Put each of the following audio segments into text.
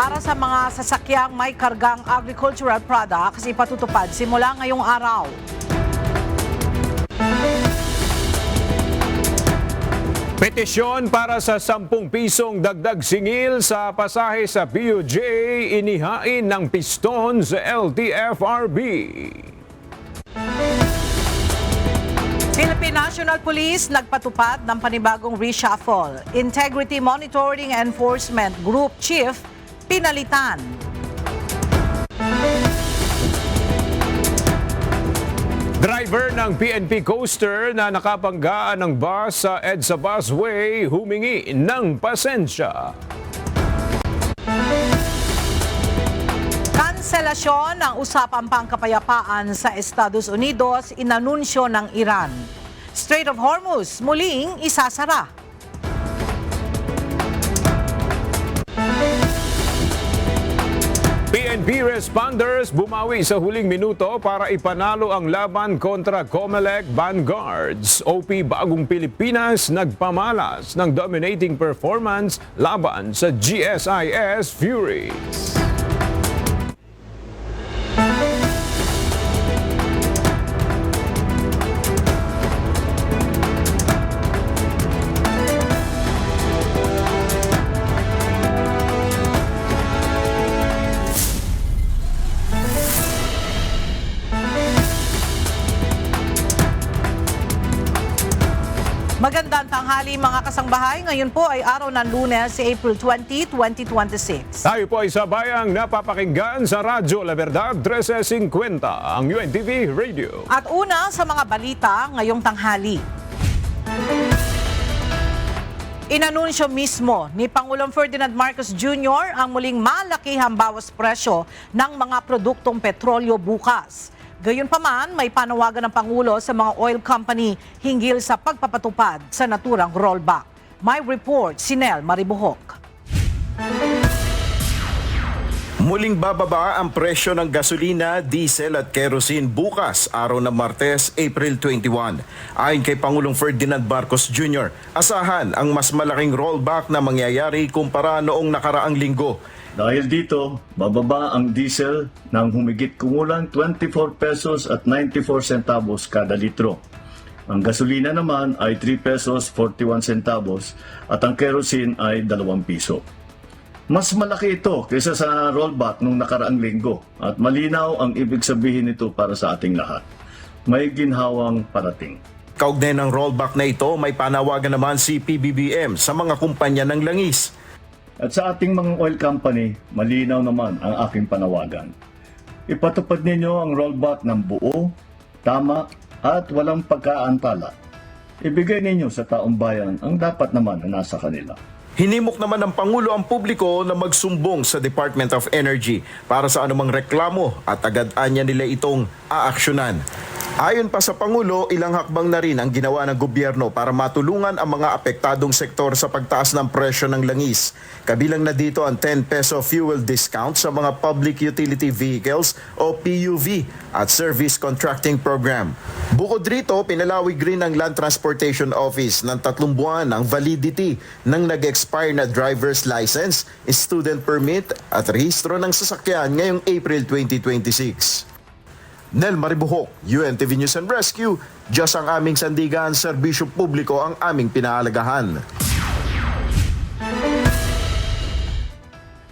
para sa mga sasakyang may kargang agricultural products ipatutupad simula ngayong araw. Petisyon para sa 10 pisong dagdag singil sa pasahe sa PUJ inihain ng piston sa LTFRB. Philippine National Police nagpatupad ng panibagong reshuffle. Integrity Monitoring Enforcement Group Chief pinalitan. Driver ng PNP Coaster na nakapanggaan ng bus sa EDSA Busway humingi ng pasensya. Kanselasyon ng usapang pangkapayapaan sa Estados Unidos inanunsyo ng Iran. Strait of Hormuz muling isasara. PNP responders bumawi sa huling minuto para ipanalo ang laban kontra COMELEC Vanguards. OP Bagong Pilipinas nagpamalas ng dominating performance laban sa GSIS Furies. Magandang tanghali mga kasangbahay. Ngayon po ay araw ng Lunes, April 20, 2026. Tayo po ay sabayang napapakinggan sa Radyo La Verdad 1350, ang UNTV Radio. At una sa mga balita ngayong tanghali. Inanunsyo mismo ni Pangulong Ferdinand Marcos Jr. ang muling malakihang bawas presyo ng mga produktong petrolyo bukas. Gayunpaman, may panawagan ng Pangulo sa mga oil company hinggil sa pagpapatupad sa naturang rollback. May report si Nel Maribuhok. Muling bababa ang presyo ng gasolina, diesel at kerosene bukas, araw ng Martes, April 21. Ayon kay Pangulong Ferdinand Marcos Jr., asahan ang mas malaking rollback na mangyayari kumpara noong nakaraang linggo. Dahil dito, bababa ang diesel ng humigit kumulang 24 pesos at 94 centavos kada litro. Ang gasolina naman ay 3 pesos 41 centavos at ang kerosene ay 2 piso. Mas malaki ito kaysa sa rollback nung nakaraang linggo at malinaw ang ibig sabihin nito para sa ating lahat. May ginhawang parating. Kaugnay ng rollback na ito, may panawagan naman si PBBM sa mga kumpanya ng langis. At sa ating mga oil company, malinaw naman ang aking panawagan. Ipatupad ninyo ang rollback ng buo, tama at walang pagkaantala. Ibigay ninyo sa taong bayan ang dapat naman na nasa kanila. Hinimok naman ng Pangulo ang publiko na magsumbong sa Department of Energy para sa anumang reklamo at agad-anya nila itong aaksyonan. Ayon pa sa Pangulo, ilang hakbang na rin ang ginawa ng gobyerno para matulungan ang mga apektadong sektor sa pagtaas ng presyo ng langis. Kabilang na dito ang 10 peso fuel discount sa mga public utility vehicles o PUV at service contracting program. Bukod rito, pinalawig rin ng Land Transportation Office ng 3 buwan ang validity ng nag-expire na driver's license, student permit at rehistro ng sasakyan ngayong April 2026. Nel Maribuhok, UNTV News and Rescue. Diyos ang aming sandigan, serbisyo publiko ang aming pinahalagahan.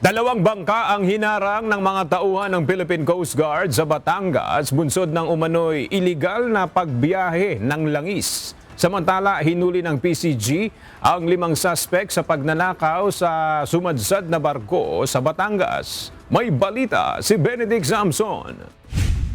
2 bangka ang hinarang ng mga tauhan ng Philippine Coast Guard sa Batangas bunsod ng umano'y iligal na pagbiyahe ng langis. Samantala, hinuli ng PCG ang 5 suspect sa pagnanakaw sa sumadsad na barko sa Batangas. May balita si Benedict Samson.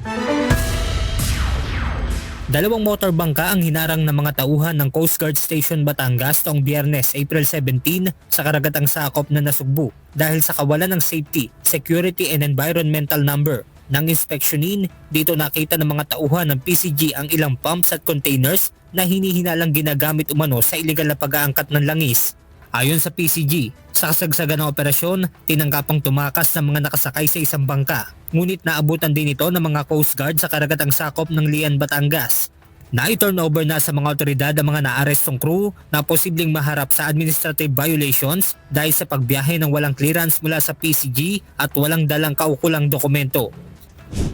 2 motorbangka ang hinarang ng mga tauhan ng Coast Guard Station Batangas noong Biyernes, April 17 sa karagatang sakop na Nasugbu dahil sa kawalan ng safety, security and environmental number. Nang inspeksyonin, dito nakita ng mga tauhan ng PCG ang ilang pumps at containers na hinihinalang ginagamit umano sa iligal na pag-aangkat ng langis. Ayon sa PCG, sa kasagsagan ng operasyon, tinanggapang tumakas ng mga nakasakay sa isang bangka. Ngunit naabutan din ito ng mga Coast Guard sa karagatang sakop ng Lian, Batangas. Na-turnover na sa mga otoridad ang mga naarestong crew na posibleng maharap sa administrative violations dahil sa pagbiyahe ng walang clearance mula sa PCG at walang dalang kaukulang dokumento.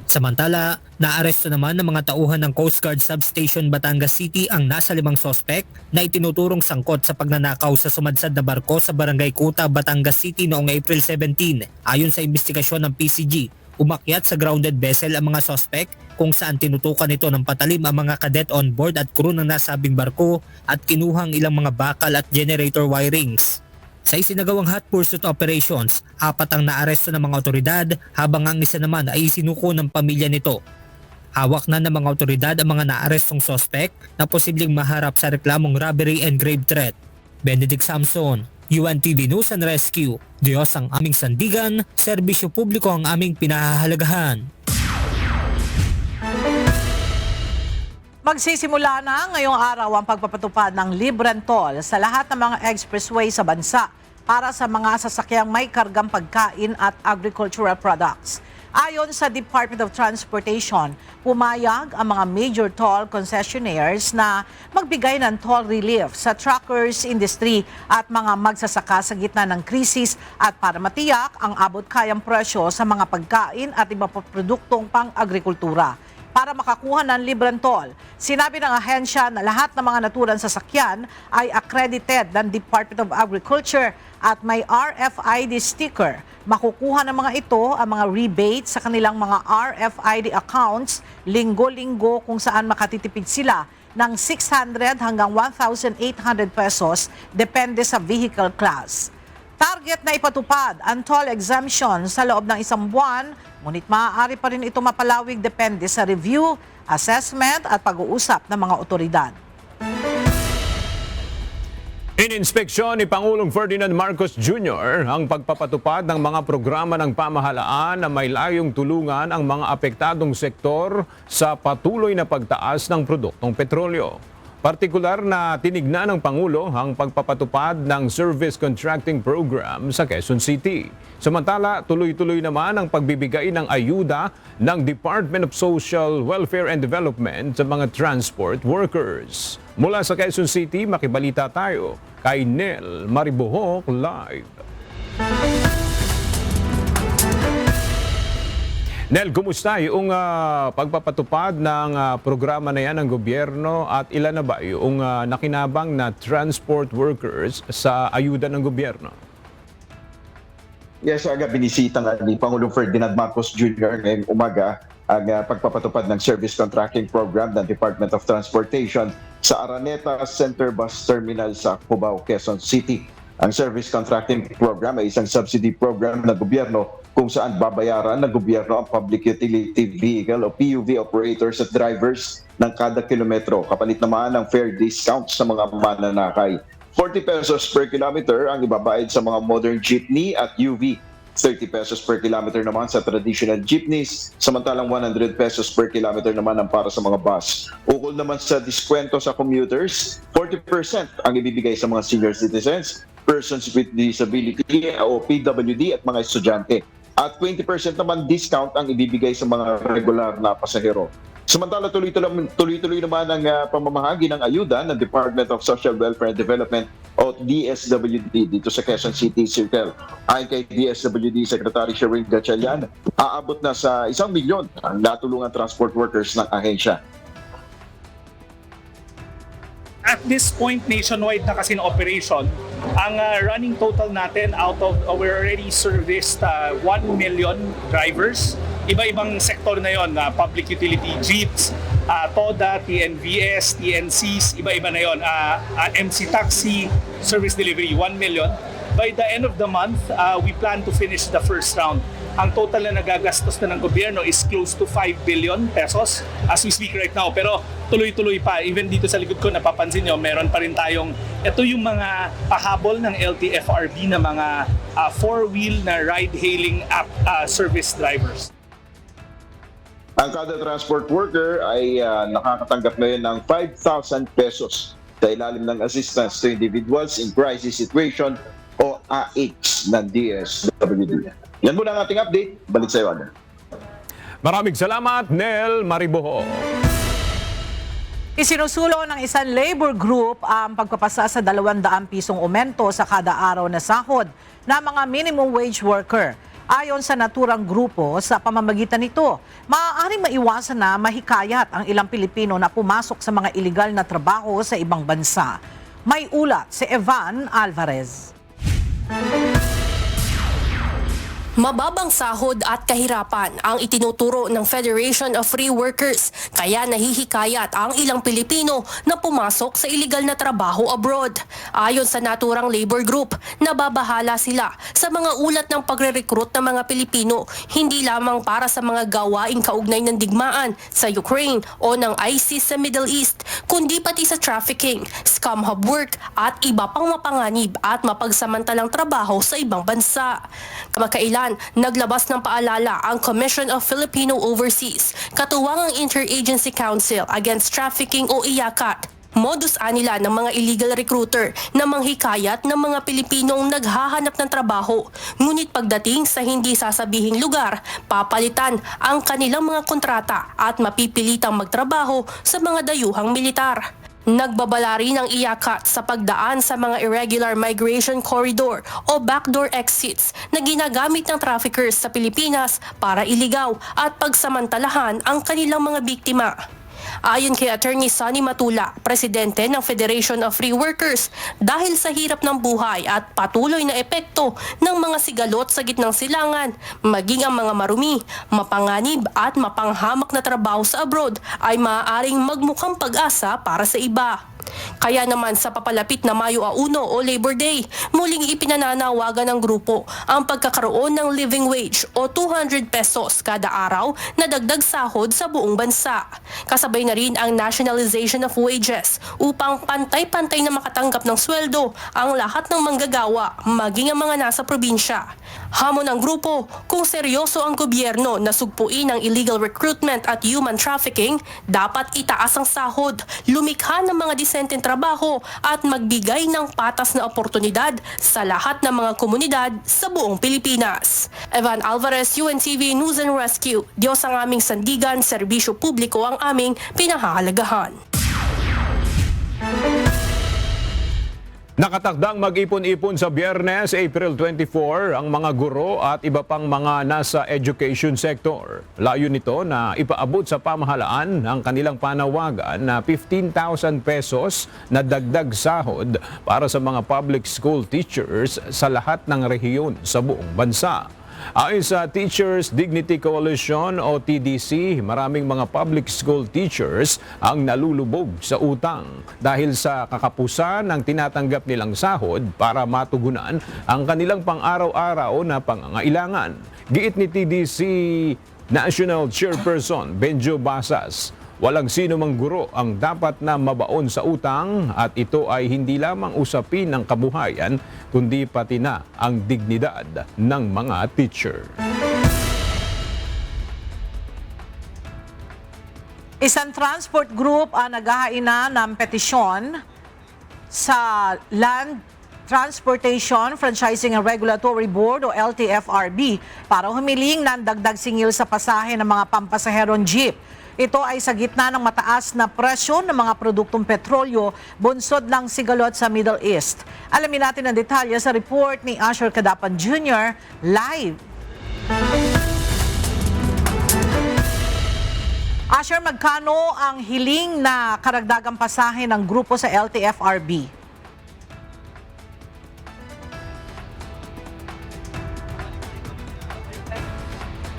Samantala, naaresto naman ng mga tauhan ng Coast Guard Substation Batangas City ang nasa 5 sospek na itinuturong sangkot sa pagnanakaw sa sumadsad na barko sa Barangay Kuta, Batangas City noong April 17. Ayon sa investigasyon ng PCG, umakyat sa grounded vessel ang mga sospek kung saan tinutukan nito ng patalim ang mga cadet on board at crew ng nasabing barko at kinuhang ilang mga bakal at generator wirings. Sa isinagawang hot pursuit operations, 4 ang naaresto ng mga otoridad habang ang isa naman ay isinuko ng pamilya nito. Hawak na ng mga otoridad ang mga naarestong sospek na posibleng maharap sa reklamong robbery and grave threat. Benedict Samson, UNTV News and Rescue. Diyos ang aming sandigan, serbisyo publiko ang aming pinahahalagahan. Magsisimula na ngayong araw ang pagpapatupad ng libreng toll sa lahat ng mga expressway sa bansa para sa mga sasakyang may kargang pagkain at agricultural products. Ayon sa Department of Transportation, pumayag ang mga major toll concessionaires na magbigay ng toll relief sa truckers industry at mga magsasaka sa gitna ng krisis at para matiyak ang abot kayang presyo sa mga pagkain at iba pa produktong pang-agrikultura. Para makakuha ng libreng toll, sinabi ng ahensya na lahat ng mga naturang sasakyan ay accredited ng Department of Agriculture at may RFID sticker. Makukuha ng mga ito ang mga rebate sa kanilang mga RFID accounts linggo-linggo kung saan makatitipid sila ng 600 hanggang 1,800 pesos depende sa vehicle class. Target na ipatupad ang toll exemption sa loob ng 1 buwan, ngunit maaari pa rin ito mapalawig depende sa review, assessment at pag-uusap ng mga otoridad. Ininspeksyon ni Pangulong Ferdinand Marcos Jr. ang pagpapatupad ng mga programa ng pamahalaan na may layong tulungan ang mga apektadong sektor sa patuloy na pagtaas ng produktong petrolyo. Partikular na tinignan ng Pangulo ang pagpapatupad ng Service Contracting Program sa Quezon City. Samantala, tuloy-tuloy naman ang pagbibigay ng ayuda ng Department of Social Welfare and Development sa mga transport workers. Mula sa Quezon City, makibalita tayo kay Nel Maribohok Live. Nel, kumusta yung pagpapatupad ng programa na yan ng gobyerno at ilan na ba yung nakinabang na transport workers sa ayuda ng gobyerno? Yes, aga binisita nga ni Pangulong Ferdinand Marcos Jr. ngayong umaga ang pagpapatupad ng Service Contracting Program ng Department of Transportation sa Araneta Center Bus Terminal sa Cubao, Quezon City. Ang Service Contracting Program ay isang subsidy program ng gobyerno kung saan babayaran ng gobyerno ang Public Utility Vehicle o PUV operators at drivers ng kada kilometro. Kapalit naman ng fair discount sa mga mananakay. 40 pesos per kilometer ang ibabayad sa mga modern jeepney at UV. 30 pesos per kilometer naman sa traditional jeepneys, samantalang 100 pesos per kilometer naman ang para sa mga bus. Ukol naman sa diskwento sa commuters, 40% ang ibibigay sa mga senior citizens, persons with disability o PWD at mga estudyante. At 20% naman discount ang ibibigay sa mga regular na pasahero. Samantala, tuloy-tuloy naman ang pamamahagi ng ayuda ng Department of Social Welfare and Development o DSWD dito sa Quezon City Circle. Ayon kay DSWD Secretary Sherwin Gatchalian, aabot na sa 1 milyon ang natulungan transport workers ng ahensya. At this point, nationwide na kasi na operation, ang running total natin out of, we already serviced 1 million drivers. Iba-ibang sektor na yon, public utility jeeps, TODA, TNVS, TNCs, iba-iba na yon, MC taxi, service delivery, 1 million. By the end of the month, we plan to finish the first round. Ang total na nagagastos na ng gobyerno is close to 5 billion pesos as we speak right now. Pero tuloy-tuloy pa. Even dito sa likod ko, napapansin nyo, meron pa rin tayong, ito yung mga pahabol ng LTFRB na mga four-wheel na ride-hailing app service drivers. Ang kada transport worker ay nakakatanggap ngayon ng 5,000 pesos sa ilalim ng Assistance to Individuals in Crisis Situation o AICS ng DSWD. Yan muna ang ating update. Balik sa iyo, Adam. Maraming salamat, Nel Maribohok. Isinusulong ng isang labor group ang pagpapasa sa 200 pisong aumento sa kada araw na sahod ng mga minimum wage worker. Ayon sa naturang grupo, sa pamamagitan nito, maaaring maiwasan na mahikayat ang ilang Pilipino na pumasok sa mga iligal na trabaho sa ibang bansa. May ulat si Evan Alvarez. Mababang sahod at kahirapan ang itinuturo ng Federation of Free Workers, kaya nahihikayat ang ilang Pilipino na pumasok sa iligal na trabaho abroad. Ayon sa naturang labor group, nababahala sila sa mga ulat ng pagre-recruit ng mga Pilipino, hindi lamang para sa mga gawaing kaugnay ng digmaan sa Ukraine o ng ISIS sa Middle East, kundi pati sa trafficking, scam hub work at iba pang mapanganib at mapagsamantalang trabaho sa ibang bansa. Kamakailan, naglabas ng paalala ang Commission of Filipino Overseas, katuwang ang Interagency Council Against Trafficking o IACAT. Modus anila ng mga illegal recruiter na manghikayat ng mga Pilipinong naghahanap ng trabaho. Ngunit pagdating sa hindi sasabihing lugar, papalitan ang kanilang mga kontrata at mapipilitang magtrabaho sa mga dayuhang militar. Nagbabala rin ang IACAT sa pagdaan sa mga irregular migration corridor o backdoor exits na ginagamit ng traffickers sa Pilipinas para iligaw at pagsamantalahan ang kanilang mga biktima. Ayon kay Attorney Sonny Matula, presidente ng Federation of Free Workers, dahil sa hirap ng buhay at patuloy na epekto ng mga sigalot sa gitnang silangan, maging ang mga marumi, mapanganib at mapanghamak na trabaho sa abroad ay maaaring magmukhang pag-asa para sa iba. Kaya naman sa papalapit na Mayo 1 o Labor Day, muling ipinananawagan ng grupo ang pagkakaroon ng living wage o 200 pesos kada araw na dagdag sahod sa buong bansa. Kasabay na rin ang nationalization of wages upang pantay-pantay na makatanggap ng sweldo ang lahat ng manggagawa, maging ang mga nasa probinsya. Hamon ng grupo, kung seryoso ang gobyerno na sugpuin ang illegal recruitment at human trafficking, dapat itaas ang sahod, lumikha ng mga disenteng trabaho at magbigay ng patas na oportunidad sa lahat ng mga komunidad sa buong Pilipinas. Evan Alvarez, UNTV News and Rescue. Diyos ang aming sandigan, serbisyo publiko ang aming pinahahalagahan. Nakatakdang mag-ipon-ipon sa Biyernes, April 24, ang mga guro at iba pang mga nasa education sector. Layo nito na ipaabot sa pamahalaan ang kanilang panawagan na 15,000 pesos na dagdag sahod para sa mga public school teachers sa lahat ng rehiyon sa buong bansa. Ayon sa Teachers Dignity Coalition o TDC, maraming mga public school teachers ang nalulubog sa utang dahil sa kakapusan ng tinatanggap nilang sahod para matugunan ang kanilang pang-araw-araw na pangangailangan. Giit ni TDC National Chairperson Benjo Basas, walang sino mang guro ang dapat na mabaon sa utang at ito ay hindi lamang usapin ng kabuhayan kundi pati na ang dignidad ng mga teacher. Isang transport group ang naghahaina ng petisyon sa Land Transportation Franchising and Regulatory Board o LTFRB para humiling ng dagdag singil sa pasahe ng mga pampasaherong jeep. Ito ay sa gitna ng mataas na presyo ng mga produktong petrolyo bunsod ng sigalot sa Middle East. Alamin natin ang detalye sa report ni Asher Cadapan Jr. live. Asher, magkano ang hiling na karagdagang pasahe ng grupo sa LTFRB?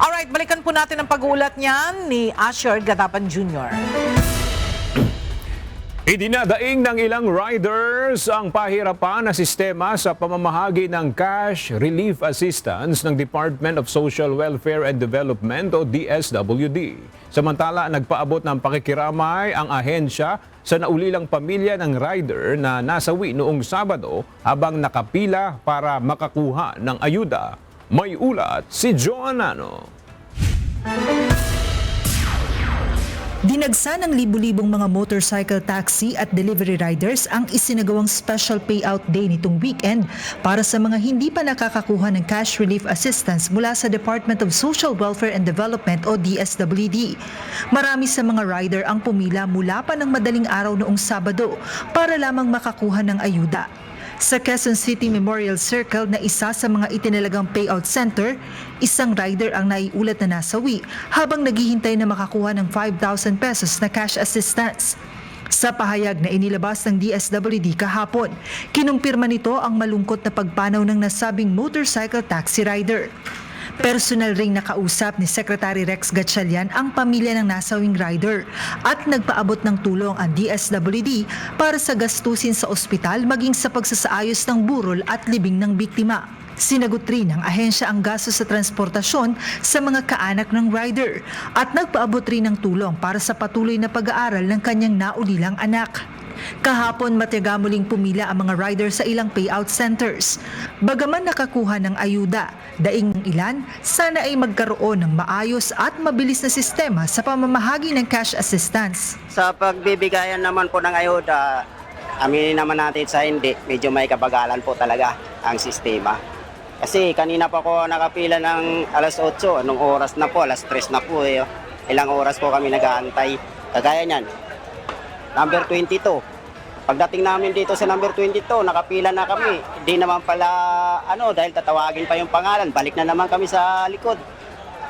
Alright, balikan po natin ang pag-uulat niyan ni Asher Cadapan Jr. Idinadaing ng ilang riders ang pahirapan na sistema sa pamamahagi ng cash relief assistance ng Department of Social Welfare and Development o DSWD. Samantala, nagpaabot ng pakikiramay ang ahensya sa naulilang pamilya ng rider na nasawi noong Sabado habang nakapila para makakuha ng ayuda. May ulat si Joanano. Dinagsa ng libu-libong mga motorcycle taxi at delivery riders ang isinagawang special payout day nitong weekend para sa mga hindi pa nakakakuha ng cash relief assistance mula sa Department of Social Welfare and Development o DSWD. Marami sa mga rider ang pumila mula pa ng madaling araw noong Sabado para lamang makakuha ng ayuda. Sa Quezon City Memorial Circle na isa sa mga itinalagang payout center, isang rider ang naiulat na nasawi habang naghihintay na makakuha ng 5,000 pesos na cash assistance. Sa pahayag na inilabas ng DSWD kahapon, kinumpirma nito ang malungkot na pagpanaw ng nasabing motorcycle taxi rider. Personal ring nakausap ni Secretary Rex Gatchalian ang pamilya ng nasawing rider at nagpaabot ng tulong ang DSWD para sa gastusin sa ospital maging sa pagsasaayos ng burol at libing ng biktima. Sinagot rin ng ahensya ang gastos sa transportasyon sa mga kaanak ng rider at nagpaabot rin ng tulong para sa patuloy na pag-aaral ng kanyang naulilang anak. Kahapon matiyaga muling pumila ang mga rider sa ilang payout centers. Bagaman nakakuha ng ayuda, daing ilan, sana ay magkaroon ng maayos at mabilis na sistema sa pamamahagi ng cash assistance. Sa pagbibigayan naman po ng ayuda, aminin naman natin sa hindi, medyo may kabagalan po talaga ang sistema. Kasi kanina pa ako nakapila ng alas 8, anong oras na po, alas 3 na po eh. Ilang oras po kami nag-aantay. Kagaya niyan, number 22. Pagdating namin dito sa number 22, nakapila na kami. Hindi naman pala, dahil tatawagin pa yung pangalan, balik na naman kami sa likod.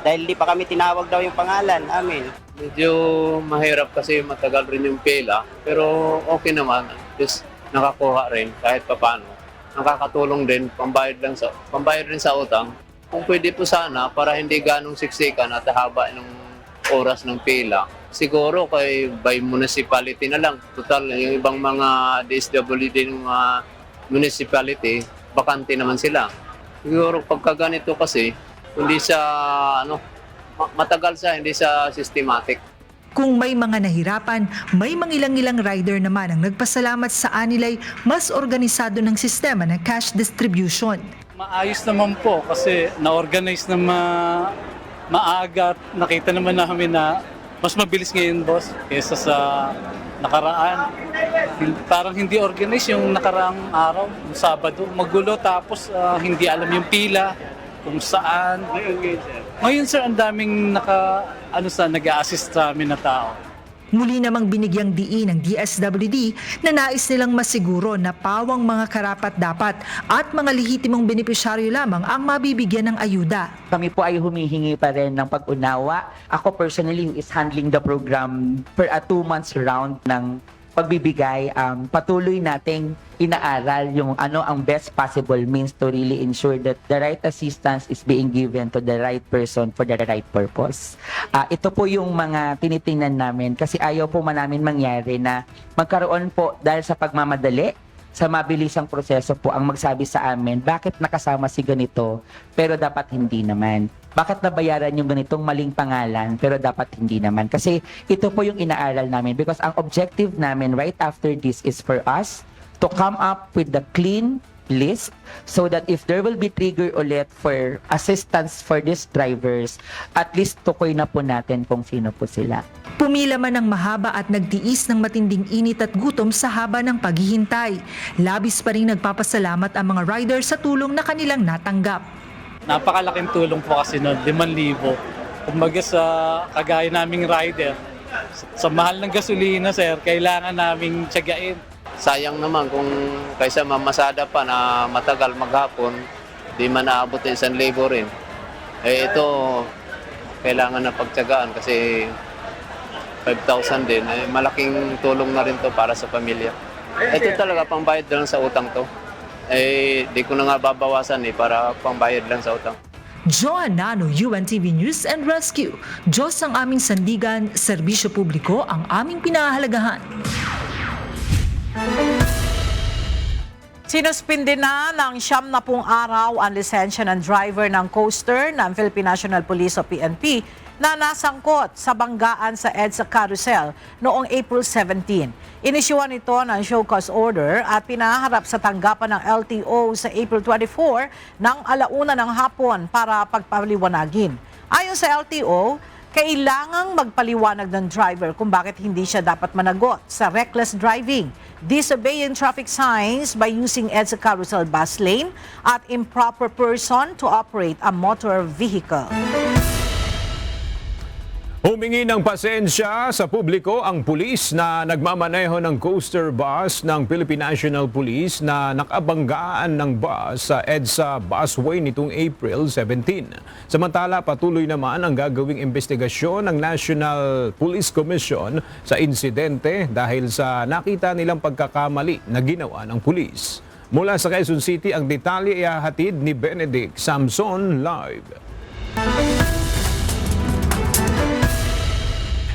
Dahil di pa kami tinawag daw yung pangalan namin. Medyo mahirap kasi matagal rin yung pila, pero okay naman. Just nakakuha rin kahit papano. Nakakatulong din, pambayad rin sa utang. Kung pwede po sana, para hindi ganong siksikan at haba ng oras ng pila, siguro by municipality na lang. Total, yung ibang mga DSWD ng mga municipality, bakante naman sila. Siguro pagka ganito kasi, hindi siya, matagal siya, hindi siya systematic. Kung may mga nahirapan, may mangilang-ilang rider naman ang nagpasalamat sa anilay mas organisado ng sistema ng cash distribution. Maayos naman po kasi na-organize na maaga at nakita naman namin na mas mabilis ngayon, boss, kaysa sa nakaraan. Parang hindi organized yung nakaraang araw, yung Sabado. Magulo tapos hindi alam yung pila, kung saan. Ngayon, sir, ang daming nag-a-assist sa amin na tao. Muli namang binigyang diin ng DSWD na nais nilang masiguro na pawang mga karapat-dapat at mga lehitimong benepisyaryo lamang ang mabibigyan ng ayuda. Kami po ay humihingi pa rin ng pag-unawa. Ako personally who is handling the program for a 2 months round ng pagbibigay, patuloy nating inaaral yung ano ang best possible means to really ensure that the right assistance is being given to the right person for the right purpose. Ito po yung mga tinitingnan namin kasi ayaw po namin mangyari na magkaroon po dahil sa pagmamadali, sa mabilisang proseso po ang magsabi sa amin, bakit nakasama si ganito pero dapat hindi naman. Bakit nabayaran yung ganitong maling pangalan pero dapat hindi naman. Kasi ito po yung inaaral namin because ang objective namin right after this is for us to come up with the clean list so that if there will be trigger ulit for assistance for these drivers, at least tukoy na po natin kung sino po sila. Pumila man ng mahaba at nagtiis ng matinding init at gutom sa haba ng paghihintay. Labis pa rin nagpapasalamat ang mga rider sa tulong na kanilang natanggap. Napakalaking tulong po kasi noon, 5,000. Kumbaga sa kagaya naming rider, sa mahal ng gasolina, sir, kailangan naming tiyagain. Sayang naman kung kaysa mamasada pa na matagal maghapon, di man naabot ng 1,000 rin. Ito, kailangan na pagtiyagaan kasi 5,000 din. Malaking tulong na rin to para sa pamilya. Ito talaga pangbayad lang sa utang to. Di ko na nga babawasan para pangbayad lang sa utang. Joan Nano, UNTV News and Rescue. Diyos ang aming sandigan, serbisyo publiko ang aming pinahahalagahan. Sinuspindi na ng 70 araw ang lisensya ng driver ng coaster ng Philippine National Police o PNP na nasangkot sa banggaan sa EDSA Carousel noong April 17. Inisyuhan ito ng show cause order at pinaharap sa tanggapan ng LTO sa April 24 ng 1:00 ng hapon para pagpaliwanagin. Ayon sa LTO, Kailangang magpaliwanag ng driver kung bakit hindi siya dapat managot sa reckless driving, disobeying traffic signs by using EDSA carousel bus lane at improper person to operate a motor vehicle. Humingi ng pasensya sa publiko ang pulis na nagmamaneho ng coaster bus ng Philippine National Police na nakabanggaan ng bus sa EDSA busway nitong April 17. Samantala, patuloy naman ang gagawing investigasyon ng National Police Commission sa insidente dahil sa nakita nilang pagkakamali na ginawa ng pulis. Mula sa Quezon City, ang detalye ihahatid ni Benedict Samson live.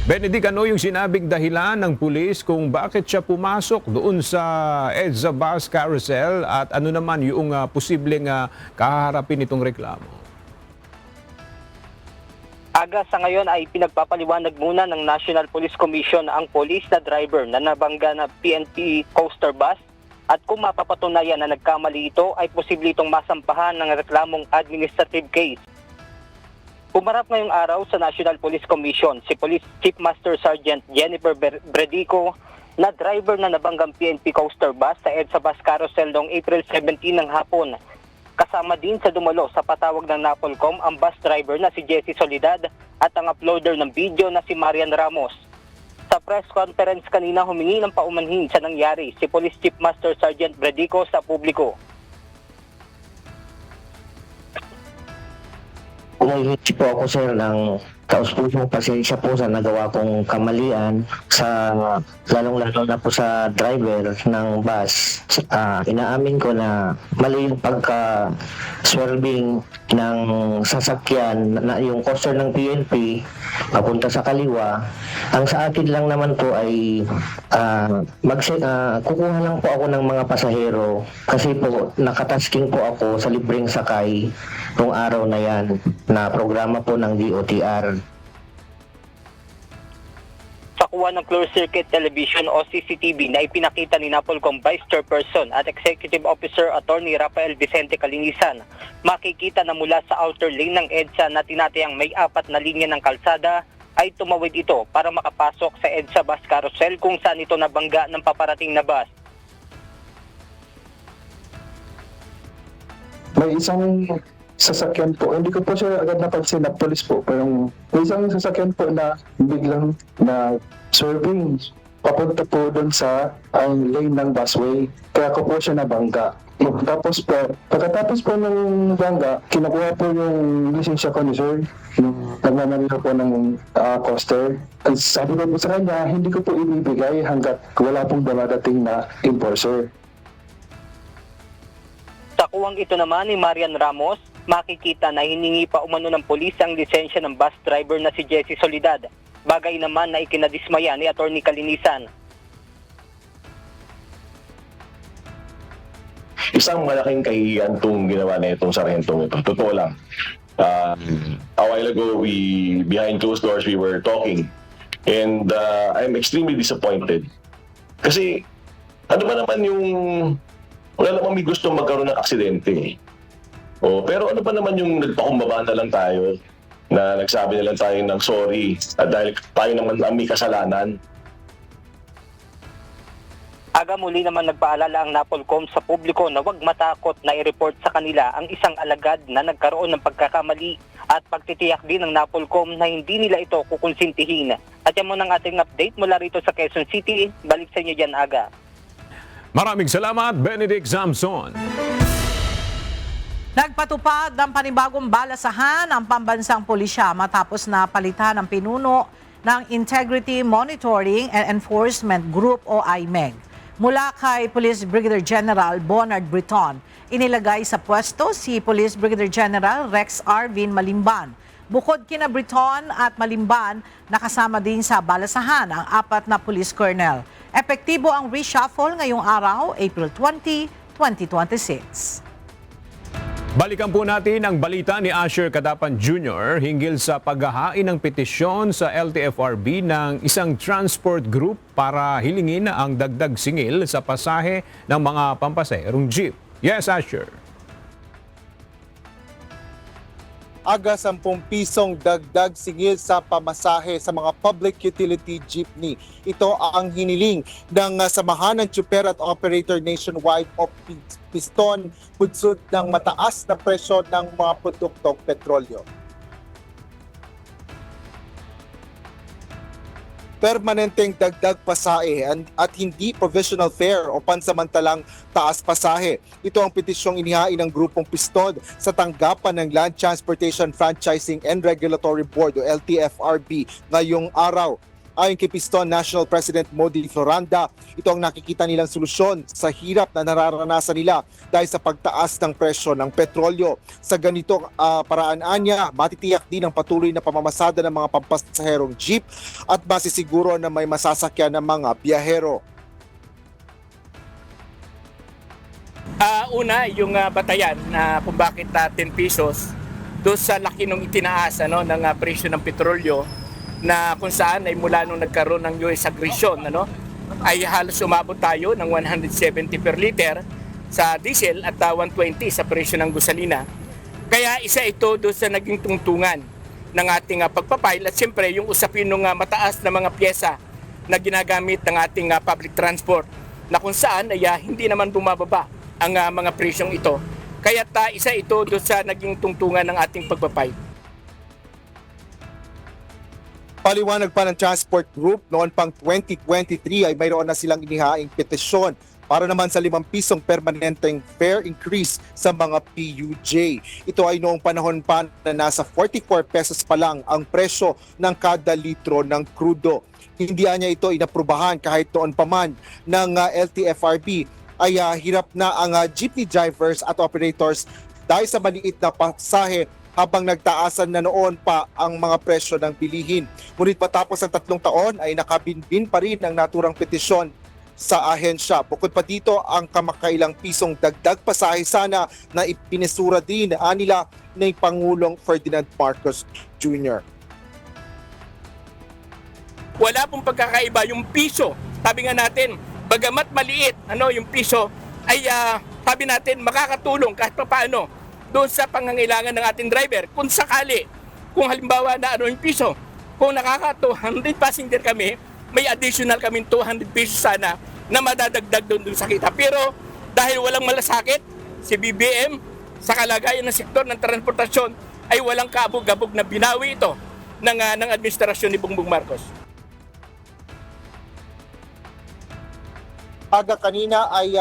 Benedict, ano yung sinabing dahilan ng pulis kung bakit siya pumasok doon sa EDSA bus carousel at ano naman yung posibleng kaharapin itong reklamo? Aga sa ngayon ay pinagpapaliwanag muna ng National Police Commission ang police na driver na nabangga na PNP coaster bus at kung mapapatunayan na nagkamali ito ay posible itong masampahan ng reklamong administrative case. Pumarap ngayong araw sa National Police Commission si Police Chief Master Sergeant Jennifer Bredico na driver na nabanggang PNP coaster bus sa EDSA bus carousel noong April 17 ng hapon. Kasama din sa dumalo sa patawag ng NAPOLCOM ang bus driver na si Jessie Soledad at ang uploader ng video na si Marian Ramos. Sa press conference kanina humingi ng paumanhin sa nangyari si Police Chief Master Sergeant Bredico sa publiko. Humingi po ako sir ng taus-pusong pasensya po sa nagawa kong kamalian sa lalong-lalo na po sa driver ng bus. Inaamin ko na mali yung pagka-swerving ng sasakyan na yung coaster ng PNP papunta sa kaliwa. Ang sa akin lang naman po ay kukuha lang po ako ng mga pasahero kasi po nakatasking po ako sa libreng sakay nung araw na yan na programa po ng DOTR. Sa kuha ng closed circuit television o CCTV na ipinakita ni NAPOLCOM Vice Chairperson at Executive Officer Attorney Rafael Vicente Calinisan, makikita na mula sa outer lane ng EDSA na tinatayang may 4 na linya ng kalsada ay tumawid ito para makapasok sa EDSA bus carousel kung saan ito nabangga ng paparating na bus. May isang sasakyan po, hindi ko po siya agad napansin na police po, pero may isang sasakyan po na biglang na swerving papunta po doon sa ang lane ng busway. Kaya ko po siya nabangga. Tapos po, pagkatapos po ng bangga, kinukuha po yung lisensya ko ni sir, nagmamanila po ng coaster. At sabi ko po sa kanya, hindi ko po ibibigay hanggat wala pong dumadating na enforcer. Sa kuwang ito naman ni Marian Ramos, makikita na hiningi pa umano ng pulis ang lisensya ng bus driver na si Jessie Soledad. Bagay naman na ikinadismaya ni Attorney Calinisan. Isang malaking kahihiyan itong ginawa na itong sarentong ito. Totoo lang. A while ago, behind closed doors, we were talking. And I'm extremely disappointed. Kasi, ano ba naman yung... Wala namang may gusto magkaroon ng aksidente. Pero ano ba naman yung nagpakumbaba na lang tayo na nagsabi na lang tayo ng sorry at dahil tayo naman ang may kasalanan. Aga muli naman nagpaalala ang NAPOLCOM sa publiko na huwag matakot na i-report sa kanila ang isang alagad na nagkaroon ng pagkakamali at pagtitiyak din ng NAPOLCOM na hindi nila ito kukonsintihin. At yan mo ng ating update mula rito sa Quezon City. Balik sa inyo dyan, Aga. Maraming salamat, Benedict Samson. Nagpatupad ng panibagong balasahan ang pambansang pulisya matapos na palitan ang pinuno ng Integrity Monitoring and Enforcement Group o IMEG. Mula kay Police Brigadier General Bonard Briton, inilagay sa pwesto si Police Brigadier General Rex Arvin Malimban. Bukod kina Briton at Malimban, nakasama din sa balasahan ang 4 na police colonel. Epektibo ang reshuffle ngayong araw, April 20, 2026. Balikan po natin ang balita ni Asher Cadapan Jr. hinggil sa paghahain ng petisyon sa LTFRB ng isang transport group para hilingin ang dagdag singil sa pasahe ng mga pampasaherong jeep. Yes, Asher. aga 10 pisong dagdag singil sa pamasahe sa mga public utility jeepney. Ito ang hiniling ng Samahan ng Tsuper at Operator Nationwide o Piston bunsod ng mataas na presyo ng mga produktong petrolyo. Permanenteng dagdag pasahe at hindi provisional fare o pansamantalang taas pasahe. Ito ang petisyong inihain ng grupong Piston sa tanggapan ng Land Transportation Franchising and Regulatory Board o LTFRB ngayong araw. Ayon kay Piston National President Modi Floranda, ito ang nakikita nilang solusyon sa hirap na nararanasan nila dahil sa pagtaas ng presyo ng petrolyo. Sa ganito paraan niya, matitiyak din ang patuloy na pamamasada ng mga pampasaherong jeep at masisiguro na may masasakyan ng mga biyahero. Una, yung batayan na kung bakit 10 pesos doon sa laki nung itinaas ng presyo ng petrolyo, na kung saan ay mula nung nagkaroon ng US aggression, ay halos umabot tayo ng 170 per liter sa diesel at 120 sa presyo ng gasolina. Kaya isa ito doon sa naging tungtungan ng ating pagpapile at siyempre yung usapin ng mataas na mga pyesa na ginagamit ng ating public transport na kung saan ay hindi naman bumababa ang mga presyong ito. Kaya isa ito doon sa naging tungtungan ng ating pagpapile. Paliwanag pa ng Transport Group, noon pang 2023 ay mayroon na silang inihaing petisyon para naman sa 5 pisong permanenteng fare increase sa mga PUJ. Ito ay noong panahon pa na nasa 44 pesos pa lang ang presyo ng kada litro ng krudo. Hindi niya ito inaprubahan kahit noon pa man ng LTFRB ay hirap na ang jeepney drivers at operators dahil sa maliit na pasahe habang nagtaasan na noon pa ang mga presyo ng bilihin. Ngunit patapos ang 3 taon ay nakabinbin pa rin ang naturang petisyon sa ahensya. Bukod pa dito ang kamakailang pisong dagdag pasahe sana na ipinisura din nila ng Pangulong Ferdinand Marcos Jr. Wala pong pagkakaiba yung piso. Sabi nga natin, bagamat maliit yung piso ay sabi natin makakatulong kahit paano doon sa pangangailangan ng ating driver. Kung sakali, kung halimbawa na yung piso, kung nakaka-200 passenger kami, may additional kami 200 pesos sana na madadagdag doon sa kita. Pero dahil walang malasakit, si BBM sa kalagayan ng sektor ng transportasyon ay walang kaabog-abog na binawi ito ng administrasyon ni Bongbong Marcos. Aga kanina ay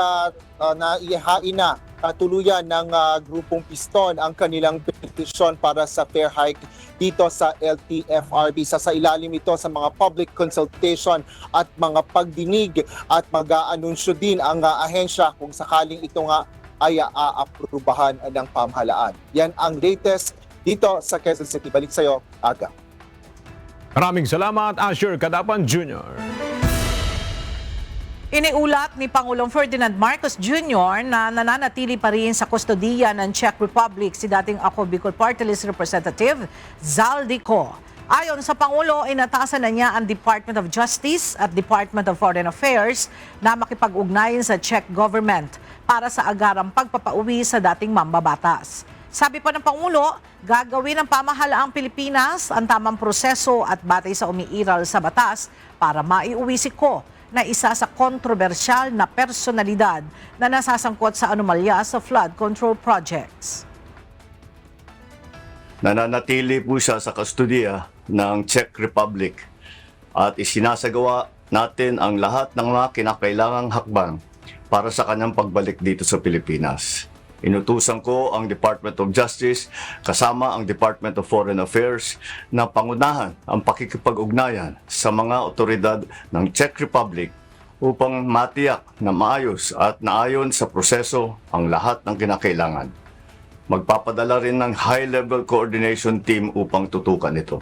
naihain na tuluyan ng grupong Piston ang kanilang petisyon para sa fare hike dito sa LTFRB. Sa ilalim ito sa mga public consultation at mga pagdinig at mag-aanunsyo din ang ahensya kung sakaling ito nga ay aaprubahan ng pamahalaan. Yan ang latest dito sa Quezon City. Balik sa iyo, Aga. Maraming salamat, Asher Cadapan Jr. Iniulat ni Pangulong Ferdinand Marcos Jr. na nananatili pa rin sa kustodiya ng Czech Republic si dating Ako Bicol Party List Representative Zaldico. Ayon sa Pangulo, inatasan na niya ang Department of Justice at Department of Foreign Affairs na makipag-ugnayan sa Czech government para sa agarang pagpapauwi sa dating mambabatas. Sabi pa ng Pangulo, gagawin ng pamahalaang Pilipinas ang tamang proseso at batay sa umiiral sa batas para maiuwi si Ko na isa sa kontrobersyal na personalidad na nasasangkot sa anomalya sa flood control projects. Nananatili po siya sa kustodiya ng Czech Republic at isinasagawa natin ang lahat ng mga kinakailangang hakbang para sa kanyang pagbalik dito sa Pilipinas. Inutusan ko ang Department of Justice kasama ang Department of Foreign Affairs na pangunahan ang pakikipag-ugnayan sa mga otoridad ng Czech Republic upang matiyak na maayos at naayon sa proseso ang lahat ng kinakailangan. Magpapadala rin ng high-level coordination team upang tutukan ito.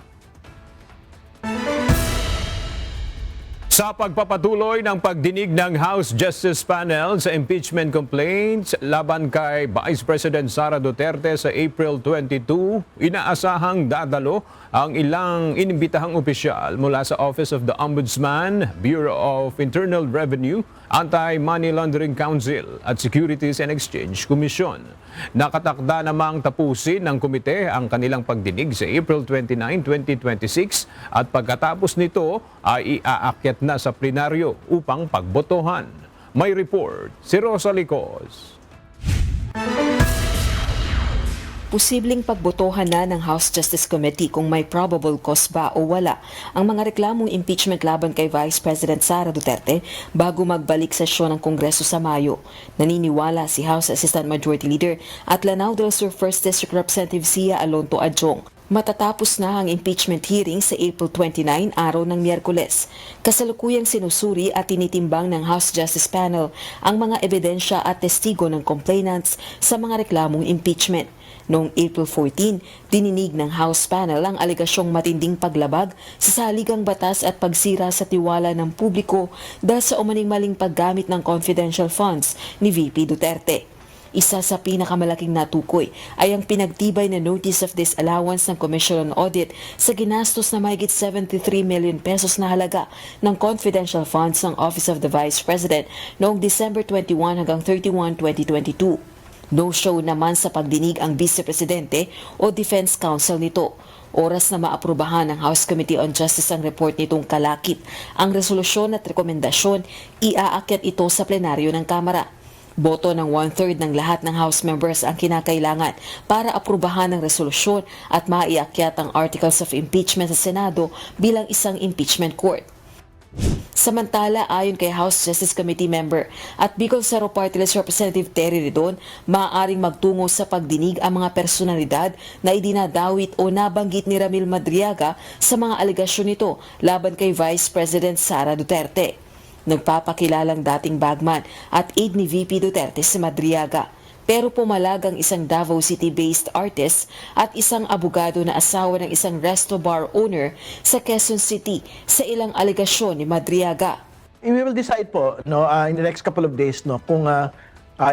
Sa pagpapatuloy ng pagdinig ng House Justice Panel sa impeachment complaints laban kay Vice President Sara Duterte sa April 22, inaasahang dadalo ang ilang inimbitahang opisyal mula sa Office of the Ombudsman, Bureau of Internal Revenue, Anti-Money Laundering Council at Securities and Exchange Commission. Nakatakda namang tapusin ng komite ang kanilang pagdinig sa April 29, 2026 at pagkatapos nito ay iaakyat na sa plenaryo upang pagbotohan. May report si Rosa Licos. Posibleng pagbotohan na ng House Justice Committee kung may probable cause ba o wala ang mga reklamong impeachment laban kay Vice President Sara Duterte bago magbalik sesyon ng Kongreso sa Mayo. Naniniwala si House Assistant Majority Leader at Lanao del Sur 1st District Representative Sia Alonto Adjong. Matatapos na ang impeachment hearing sa April 29, araw ng Miyerkules. Kasalukuyang sinusuri at tinitimbang ng House Justice Panel ang mga ebidensya at testigo ng complainants sa mga reklamong impeachment. Noong April 14, dininig ng House Panel ang alegasyong matinding paglabag sa saligang batas at pagsira sa tiwala ng publiko dahil sa umaning maling paggamit ng confidential funds ni VP Duterte. Isa sa pinakamalaking natukoy ay ang pinagtibay na Notice of Disallowance ng Commission on Audit sa ginastos na mahigit 73 million pesos na halaga ng confidential funds ng Office of the Vice President noong December 21 hanggang 31, 2022. No-show naman sa pagdinig ang Vice Presidente o Defense Counsel nito. Oras na maaprubahan ng House Committee on Justice ang report nitong kalakip. Ang resolusyon at rekomendasyon, iaakyat ito sa plenaryo ng Kamara. Boto ng 1/3 ng lahat ng House members ang kinakailangan para aprubahan ang resolusyon at maiakyat ang Articles of Impeachment sa Senado bilang isang impeachment court. Samantala, ayon kay House Justice Committee member at Bicol Saro Party List Representative Terry Redon, maaaring magtungo sa pagdinig ang mga personalidad na idinadawit o nabanggit ni Ramil Madriaga sa mga alegasyon nito laban kay Vice President Sara Duterte. Nagpapakilalang dating bagman at aide ni VP Duterte si Madriaga. Pero pumalag ang isang Davao City-based artist at isang abogado na asawa ng isang resto bar owner sa Quezon City sa ilang alegasyon ni Madriaga. We will decide po in the next couple of days kung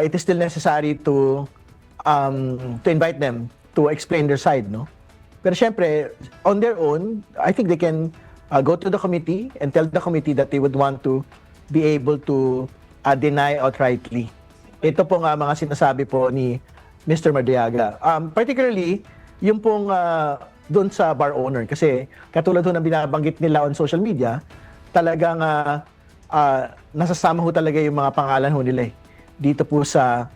it is still necessary to invite them to explain their side. Pero syempre, on their own, I think they can go to the committee and tell the committee that they would want to be able to deny outrightly. Ito po nga mga sinasabi po ni Mr. Madriaga. Particularly, yung pong doon sa bar owner. Kasi katulad ho ng binabanggit nila on social media, talagang nasasama ho talaga yung mga pangalan ho nila dito po sa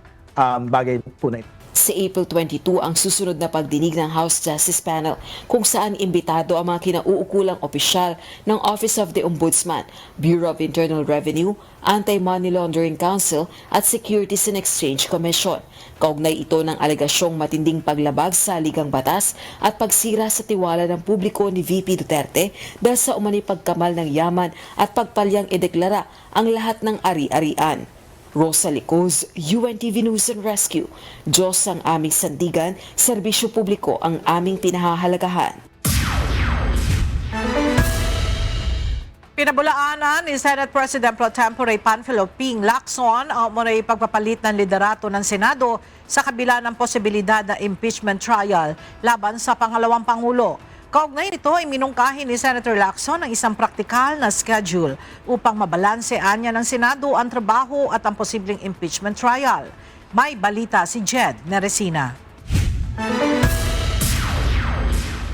bagay po na ito. Sa April 22 ang susunod na pagdinig ng House Justice Panel kung saan imbitado ang mga kinauukulang opisyal ng Office of the Ombudsman, Bureau of Internal Revenue, Anti-Money Laundering Council at Securities and Exchange Commission. Kaugnay ito ng alegasyong matinding paglabag sa ligang batas at pagsira sa tiwala ng publiko ni VP Duterte dahil sa umano'y pagkamal ng yaman at pagpalyang ideklara ang lahat ng ari-arian. Rosa Licos, UNTV News and Rescue. Diyos ang aming sandigan, serbisyo publiko ang aming pinahahalagahan. Pinabulaanan ni Senate President Pro Tempore Panfilo Ping Lacson ang umunay pagpapalit ng liderato ng Senado sa kabila ng posibilidad na impeachment trial laban sa pangalawang Pangulo. Kaugnay nito ay minungkahi ni Senator Lacson ang isang praktikal na schedule upang mabalansean niya ng Senado ang trabaho at ang posibleng impeachment trial. May balita si Jed Neresina.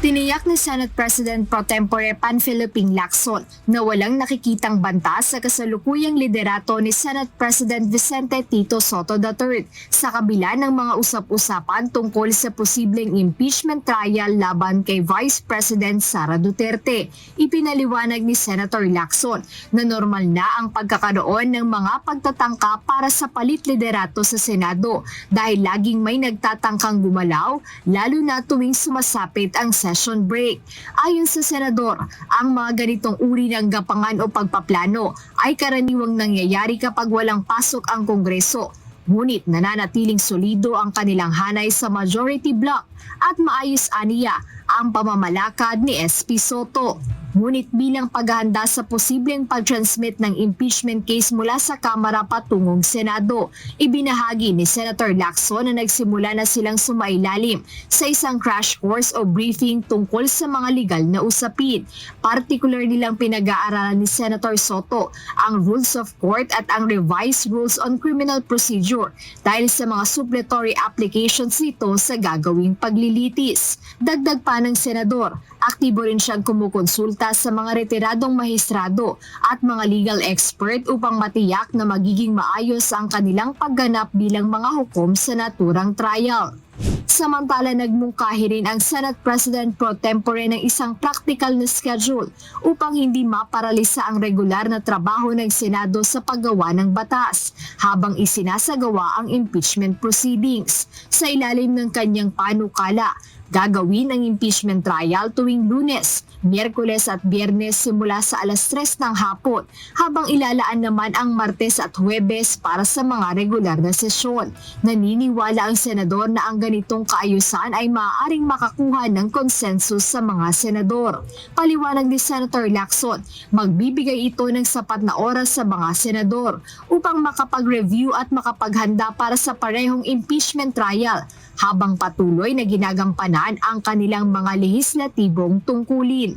Tiniyak ni Senate President Pro Tempore Panfilo Ping Lacson na walang nakikitang banta sa kasalukuyang liderato ni Senate President Vicente Tito Sotto III sa kabila ng mga usap-usapan tungkol sa posibleng impeachment trial laban kay Vice President Sara Duterte. Ipinaliwanag ni Senator Lacson na normal na ang pagkakaroon ng mga pagtatangka para sa palit liderato sa Senado dahil laging may nagtatangkang gumalaw lalo na tuwing sumasapit ang session break. Ayon sa senador, ang mga ganitong uri ng gapangan o pagpaplano ay karaniwang nangyayari kapag walang pasok ang Kongreso. Ngunit nananatiling solido ang kanilang hanay sa majority bloc at maayos aniya ang pamamalakad ni SP Sotto. Ngunit bilang paghahanda sa posibleng pag-transmit ng impeachment case mula sa Kamara patungong Senado, ibinahagi ni Senator Lacson na nagsimula na silang sumailalim sa isang crash course o briefing tungkol sa mga legal na usapin. Particular nilang pinag-aaralan ni Senator Soto ang Rules of Court at ang Revised Rules on Criminal Procedure dahil sa mga suppletory applications nito sa gagawing paglilitis. Dagdag pa ng senador, aktibo rin siyang kumukonsulta sa mga retiradong mahistrado at mga legal expert upang matiyak na magiging maayos ang kanilang pagganap bilang mga hukom sa naturang trial. Samantala, nagmungkahi rin ang Senate President pro tempore ng isang practical na schedule upang hindi maparalisa ang regular na trabaho ng Senado sa paggawa ng batas habang isinasagawa ang impeachment proceedings. Sa ilalim ng kanyang panukala, gagawin ang impeachment trial tuwing Lunes, Miyerkules at Biyernes simula sa alas 3 ng hapon, habang ilalaan naman ang Martes at Huwebes para sa mga regular na sesyon. Naniniwala ang senador na ang ganitong kaayusan ay maaaring makakuha ng konsensus sa mga senador. Paliwanag ni Senator Lacson, magbibigay ito ng sapat na oras sa mga senador upang makapag-review at makapaghanda para sa parehong impeachment trial habang patuloy na ginagampanan ang kanilang mga lehislatibong tungkulin.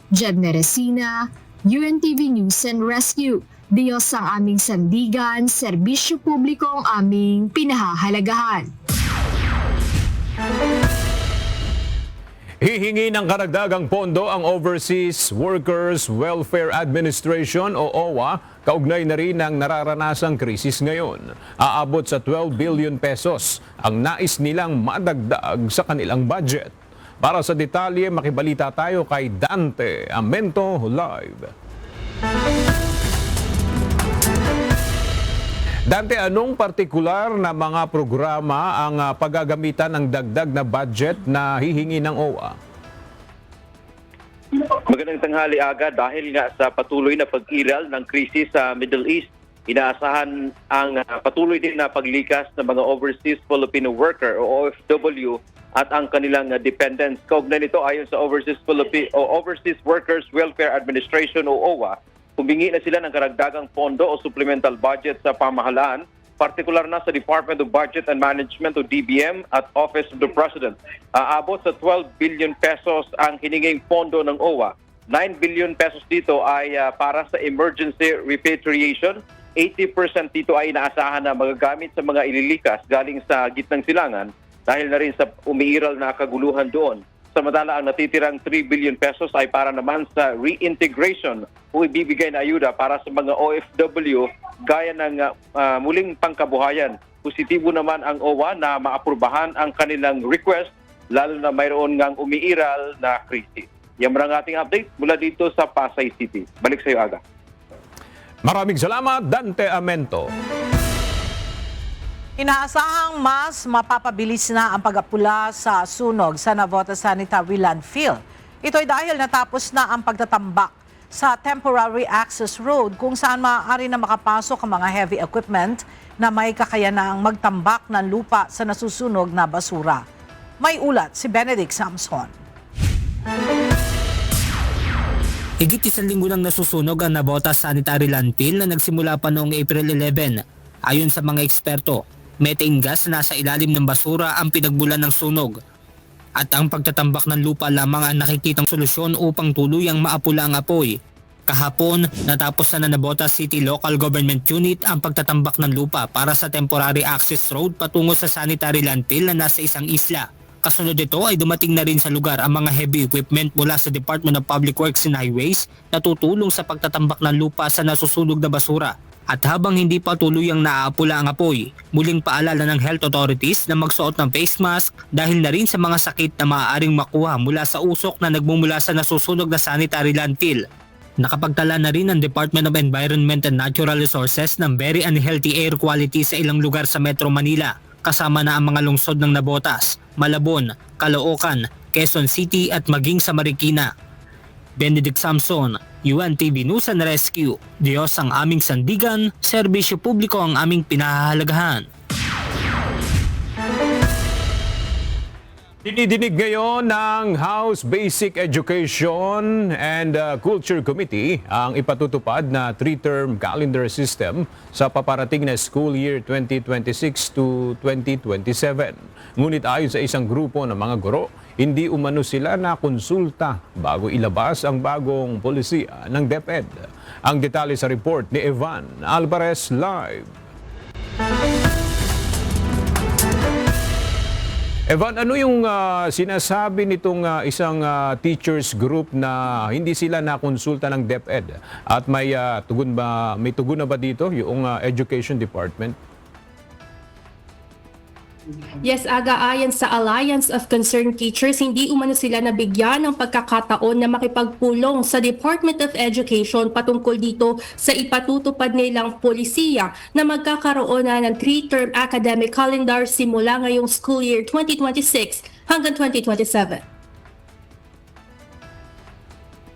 Jed Neresina, UNTV News and Rescue. Diyos ang aming sandigan, serbisyo publiko ang aming pinahahalagahan. Hihingi ng karagdagang pondo ang Overseas Workers Welfare Administration o OWA, kaugnay na rin ng nararanasang krisis ngayon. Aabot sa 12 billion pesos ang nais nilang madagdag sa kanilang budget. Para sa detalye, makibalita tayo kay Dante Amento live. Dante, anong partikular na mga programa ang paggagamitan ng dagdag na budget na hihingi ng OWA? Magandang tanghali aga dahil nga sa patuloy na pag-iral ng krisis sa Middle East, inaasahan ang patuloy din na paglikas ng mga overseas Filipino worker o OFW at ang kanilang dependents. Kaugnay nito ayon sa Overseas Workers Welfare Administration o OWA, humingi na sila ng karagdagang pondo o supplemental budget sa pamahalaan, partikular na sa Department of Budget and Management o DBM at Office of the President. Aabot sa 12 billion pesos ang hininging pondo ng OWA. 9 billion pesos dito ay para sa emergency repatriation. 80% dito ay inaasahan na magagamit sa mga ililikas galing sa gitnang silangan dahil na rin sa umiiral na kaguluhan doon. Samantala, ang natitirang 3 billion pesos ay para naman sa reintegration o ibibigay na ayuda para sa mga OFW gaya ng muling pangkabuhayan. Positibo naman ang OWA na maaprubahan ang kanilang request lalo na mayroon ngang umiiral na krisis. Yan ang ating update mula dito sa Pasay City. Balik sa iyo, Aga. Maraming salamat, Dante Amento. Inaasahang mas mapapabilis na ang pag-apula sa sunog sa Navotas Sanitary Landfill. Ito ay dahil natapos na ang pagtatambak sa Temporary Access Road kung saan maaari na makapasok ang mga heavy equipment na may kakayanang magtambak ng lupa sa nasusunog na basura. May ulat si Benedict Samson. Higit 1 linggo nang nasusunog ang Navotas Sanitary Landfill na nagsimula pa noong April 11. Ayon sa mga eksperto, methane gas na nasa ilalim ng basura ang pinagmulan ng sunog. At ang pagtatambak ng lupa lamang ang nakikitang solusyon upang tuluyang maapula ang apoy. Kahapon, natapos na Navotas City Local Government Unit ang pagtatambak ng lupa para sa Temporary Access Road patungo sa sanitary landfill na nasa isang isla. Kasunod ito ay dumating na rin sa lugar ang mga heavy equipment mula sa Department of Public Works and Highways na tutulong sa pagtatambak ng lupa sa nasusunog na basura. At habang hindi pa tuluyang naaapula ang apoy, muling paalala ng health authorities na magsuot ng face mask dahil na rin sa mga sakit na maaaring makuha mula sa usok na nagmumula sa nasusunog na sanitary landfill. Nakapagtala na rin ang Department of Environment and Natural Resources ng very unhealthy air quality sa ilang lugar sa Metro Manila, kasama na ang mga lungsod ng Navotas, Malabon, Caloocan, Quezon City at maging sa Marikina. Benedict Samson, UNTV News and Rescue. Diyos ang aming sandigan, serbisyo publiko ang aming pinahahalagahan. Dinidinig ngayon ng House Basic Education and Culture Committee ang ipatutupad na 3-term calendar system sa paparating na school year 2026 to 2027. Ngunit ayon sa isang grupo ng mga guro, hindi umano sila na konsulta bago ilabas ang bagong polisiya ng DepEd. Ang detalye sa report ni Evan Alvarez live. Evan, ano yung sinasabi nitong isang teachers group na hindi sila nakonsulta ng DepEd? At may tugon na ba dito yung Education Department? Yes, Aga, ayon sa Alliance of Concerned Teachers, hindi umano sila nabigyan ng pagkakataon na makipagpulong sa Department of Education patungkol dito sa ipatutupad nilang polisiya na magkakaroon na ng 3-term academic calendar simula ngayong school year 2026 hanggang 2027.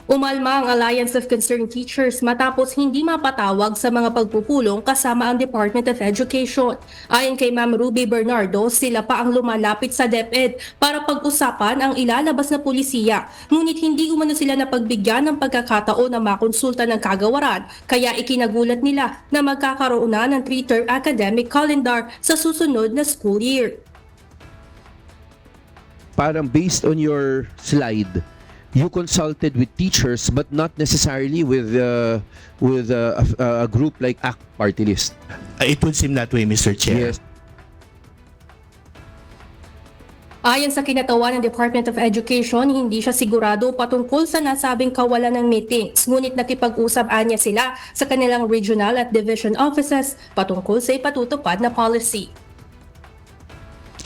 Umalma ang Alliance of Concerned Teachers matapos hindi mapatawag sa mga pagpupulong kasama ang Department of Education. Ayon kay Ma'am Ruby Bernardo, sila pa ang lumalapit sa DepEd para pag-usapan ang ilalabas na pulisiya. Ngunit hindi umano sila napagbigyan ng pagkakataon na makonsulta ng kagawaran, kaya ikinagulat nila na magkakaroon na ng 3-term academic calendar sa susunod na school year. Parang based on your slide, you consulted with teachers but not necessarily with a group like ACT Party List. It would seem that way, Mr. Chair. Yes. Ayon sa kinatawan ng Department of Education, hindi siya sigurado patungkol sa nasabing kawalan ng meetings. Ngunit nakipag-usap niya sila sa kanilang regional at division offices patungkol sa ipatutupad na policy.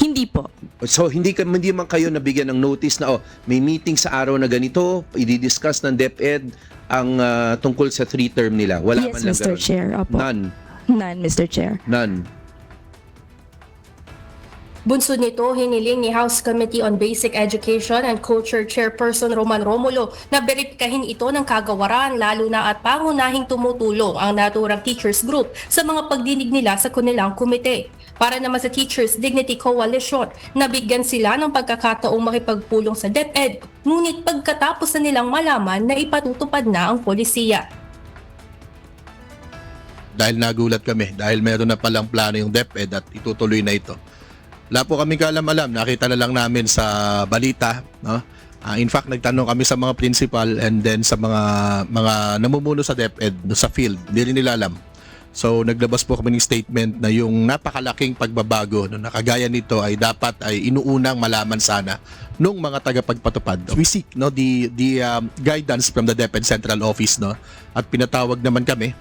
Hindi po. So hindi man kayo nabigyan ng notice na may meeting sa araw na ganito, i-discuss ng DepEd ang tungkol sa 3-term nila. Wala man lang Mr. ganun. Chair. Opo. None. None, Mr. Chair. None. Bunsod nito, hiniling ni House Committee on Basic Education and Culture Chairperson Roman Romulo na beripikahin ito ng kagawaran lalo na at pangunahing tumutulong ang naturang teachers group sa mga pagdinig nila sa kanilang komite. Para naman sa Teachers Dignity Coalition, nabigyan sila ng pagkakataong makipagpulong sa DepEd, ngunit pagkatapos na nilang malaman na ipatutupad na ang polisiya. Dahil nagulat kami, dahil meron na palang plano yung DepEd at itutuloy na ito. Wala po kaming kaalam-alam, nakita na lang namin sa balita, no? In fact, nagtanong kami sa mga principal and then sa mga namumuno sa DepEd sa field, hindi rin nila alam. So naglabas po kami ng statement na yung napakalaking pagbabago na kagaya nito ay dapat ay inuunang malaman sana nung mga tagapagpatupad. We seek the guidance from the DepEd Central Office, no, at pinatawag naman kami.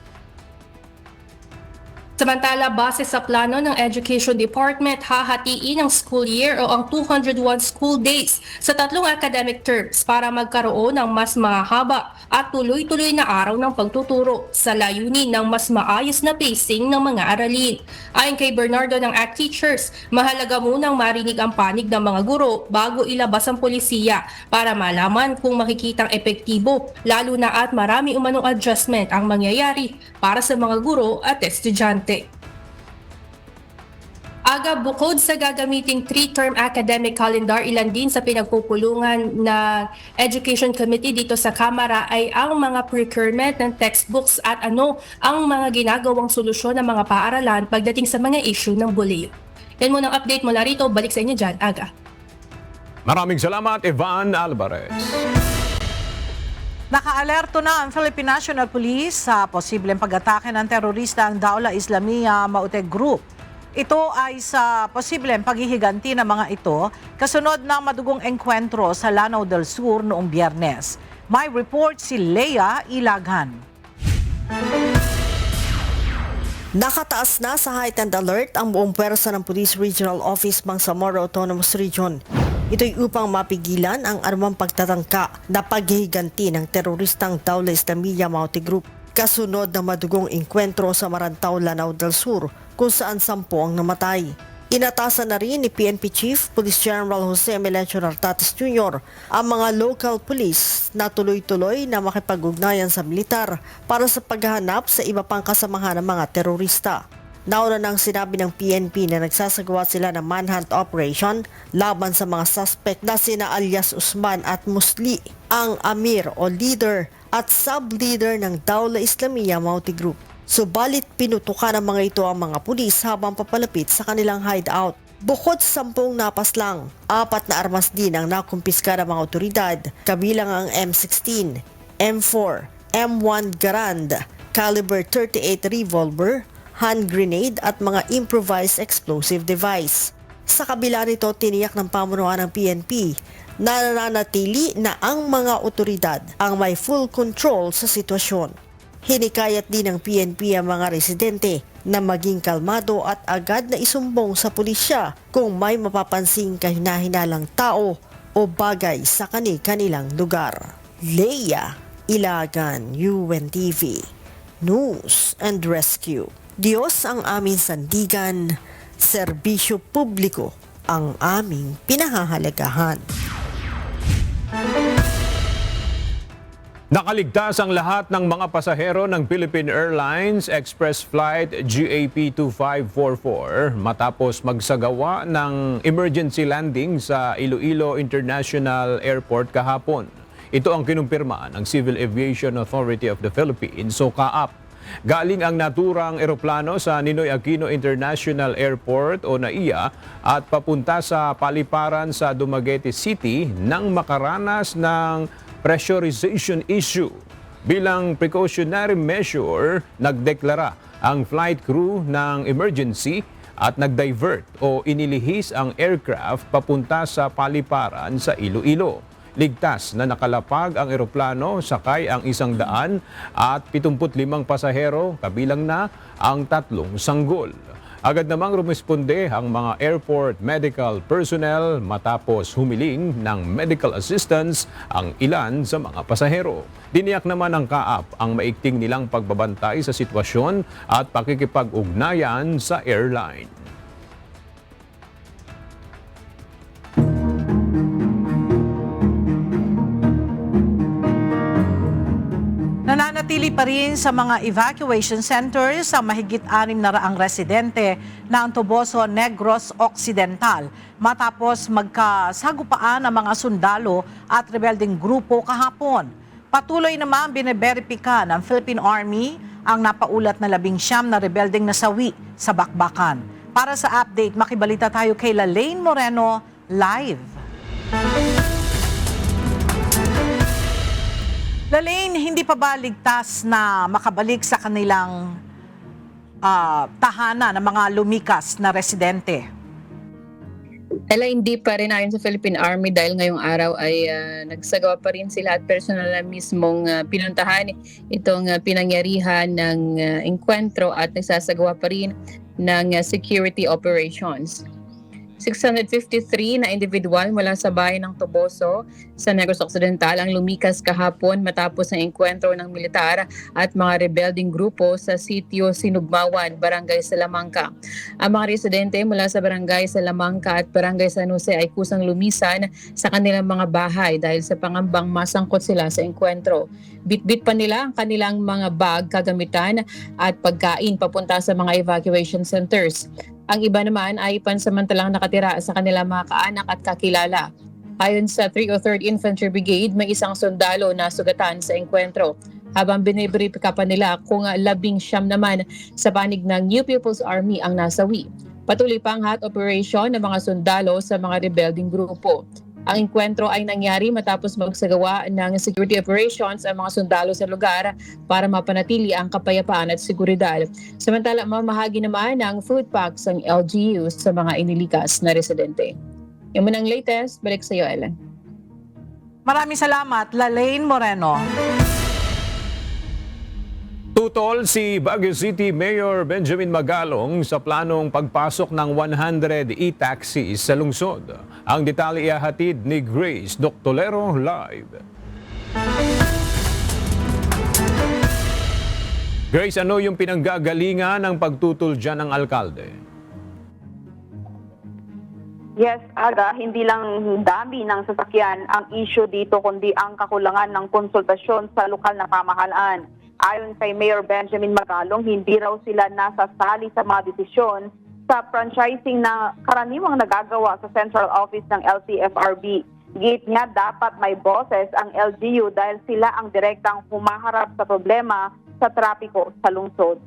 Samantala, base sa plano ng Education Department, hahatiin ang school year o ang 201 school days sa 3 academic terms para magkaroon ng mas mahaba at tuloy-tuloy na araw ng pagtuturo sa layunin ng mas maayos na pacing ng mga aralin. Ayon kay Bernardo ng ACT Teachers, mahalaga munang marinig ang panig ng mga guro bago ilabas ang polisiya para malaman kung makikitang epektibo, lalo na at marami umanong adjustment ang mangyayari para sa mga guro at estudyante. Aga, bukod sa gagamiting 3-term academic calendar, ilan din sa pinagpupulungan na Education Committee dito sa Kamara ay ang mga procurement ng textbooks at ang mga ginagawang solusyon ng mga paaralan pagdating sa mga issue ng bullying. Yan muna ang update mula rito. Balik sa inyo dyan, Aga. Maraming salamat, Evan Alvarez. Nakaalerto na ang Philippine National Police sa posibleng pag-atake ng terorista ang Daula Islamia Maute Group. Ito ay sa posibleng paghihiganti ng mga ito kasunod ng madugong engkwentro sa Lanao del Sur noong Biyernes. May report si Leia Ilaghan. Nakataas na sa heightened alert ang buong pwersa ng Police Regional Office Bangsamoro Autonomous Region. Ito'y upang mapigilan ang anumang pagtatangka na paghihiganti ng teroristang Daula Islamia Maute Group kasunod ng madugong engkwentro sa Marantao, Lanao del Sur kung saan 10 ang namatay. Inatasan na rin ni PNP Chief Police General Jose Melencio Nartates Jr. ang mga local police na tuloy-tuloy na makipag-ugnayan sa militar para sa paghahanap sa iba pang kasamahan ng mga terorista. Nauna nang sinabi ng PNP na nagsasagawa sila ng manhunt operation laban sa mga suspect na sina alias Usman at Musli, ang Amir o leader at sub-leader ng Dawla Islamiyah Mauti Group. Subalit pinutukan ng mga ito ang mga pulis habang papalapit sa kanilang hideout. Bukod sa 10 napas lang, 4 na armas din ang nakumpiska ng mga otoridad, kabilang ang M16, M4, M1 Garand, caliber 38 revolver, hand grenade at mga improvised explosive device. Sa kabila nito, tiniyak ng pamunuan ng PNP na nananatili na ang mga otoridad ang may full control sa sitwasyon. Hinikayat din ng PNP ang mga residente na maging kalmado at agad na isumbong sa pulisya kung may mapapansing kahina-hinalang tao o bagay sa kanilang lugar. Leia Ilagan, UNTV, News and Rescue. Diyos ang aming sandigan, serbisyo publiko ang aming pinahahalagahan. Nakaligtas ang lahat ng mga pasahero ng Philippine Airlines Express Flight GAP 2544 matapos magsagawa ng emergency landing sa Iloilo International Airport kahapon. Ito ang kinumpirma ng Civil Aviation Authority of the Philippines o CAAP. Galing ang naturang eroplano sa Ninoy Aquino International Airport o NAIA at papunta sa paliparan sa Dumaguete City nang makaranas ng pressurization issue. Bilang precautionary measure, nagdeklara ang flight crew ng emergency at nagdivert o inilihis ang aircraft papunta sa paliparan sa Iloilo. Ligtas na nakalapag ang eroplano, sakay ang 175 pasahero, kabilang na ang 3 sanggol. Agad namang rumisponde ang mga airport medical personnel matapos humiling ng medical assistance ang ilan sa mga pasahero. Diniyak naman ng CAAP ang maigting nilang pagbabantay sa sitwasyon at pakikipag-ugnayan sa airline. Nananatili pa rin sa mga evacuation centers ang mahigit 600 residente ng Toboso Negros Occidental matapos magkasagupaan ang mga sundalo at rebeldeng grupo kahapon. Patuloy naman bineberipika ng Philippine Army ang napaulat na 19 na rebeldeng nasawi sa bakbakan. Para sa update, makibalita tayo kay Lalaine Moreno live. Lalaine, hindi pa ba ligtas na makabalik sa kanilang tahanan ng mga lumikas na residente? Hindi pa rin ayon sa Philippine Army dahil ngayong araw ay nagsagawa pa rin sila at personal na mismong pinuntahan itong pinangyarihan ng engkwentro at nagsasagawa pa rin ng security operations. 653 na individual mula sa bayan ng Toboso sa Negros Occidental ang lumikas kahapon matapos ang engkwentro ng militar at mga rebelding grupo sa sitio Sinugmawan, Barangay Salamanca. Ang mga residente mula sa Barangay Salamanca at Barangay San Jose ay kusang lumisan sa kanilang mga bahay dahil sa pangambang masangkot sila sa engkwentro. Bitbit pa nila ang kanilang mga bag, kagamitan at pagkain papunta sa mga evacuation centers. Ang iba naman ay pansamantalang nakatira sa kanilang mga kaanak at kakilala. Ayon sa 303rd Infantry Brigade, may isang sundalo na sugatan sa engkwentro. Habang binibripika pa nila kung 19 naman sa panig ng New People's Army ang nasawi. Patuloy pa ang hot operation ng mga sundalo sa mga rebelding grupo. Ang engkwentro ay nangyari matapos magsagawa ng security operations ang mga sundalo sa lugar para mapanatili ang kapayapaan at seguridad. Samantala, mamahagi naman ng food packs ang LGUs sa mga inilikas na residente. Yung munang latest, balik sa iyo, Ellen. Maraming salamat, Lalaine Moreno. Tutol si Baguio City Mayor Benjamin Magalong sa planong pagpasok ng 100 e-taxis sa lungsod. Ang detalye ihahatid ni Grace Doctolero live. Grace, ano yung pinanggagalingan ng pagtutol dyan ng alkalde? Yes, Aga, hindi lang dami ng sasakyan ang issue dito kundi ang kakulangan ng konsultasyon sa lokal na pamahalaan. Ayon kay Mayor Benjamin Magalong, hindi raw sila nasasali sa mga desisyon sa franchising na karaniwang nagagawa sa central office ng LTFRB. Git niya dapat may boses ang LGU dahil sila ang direktang humaharap sa problema sa trapiko sa lungsod.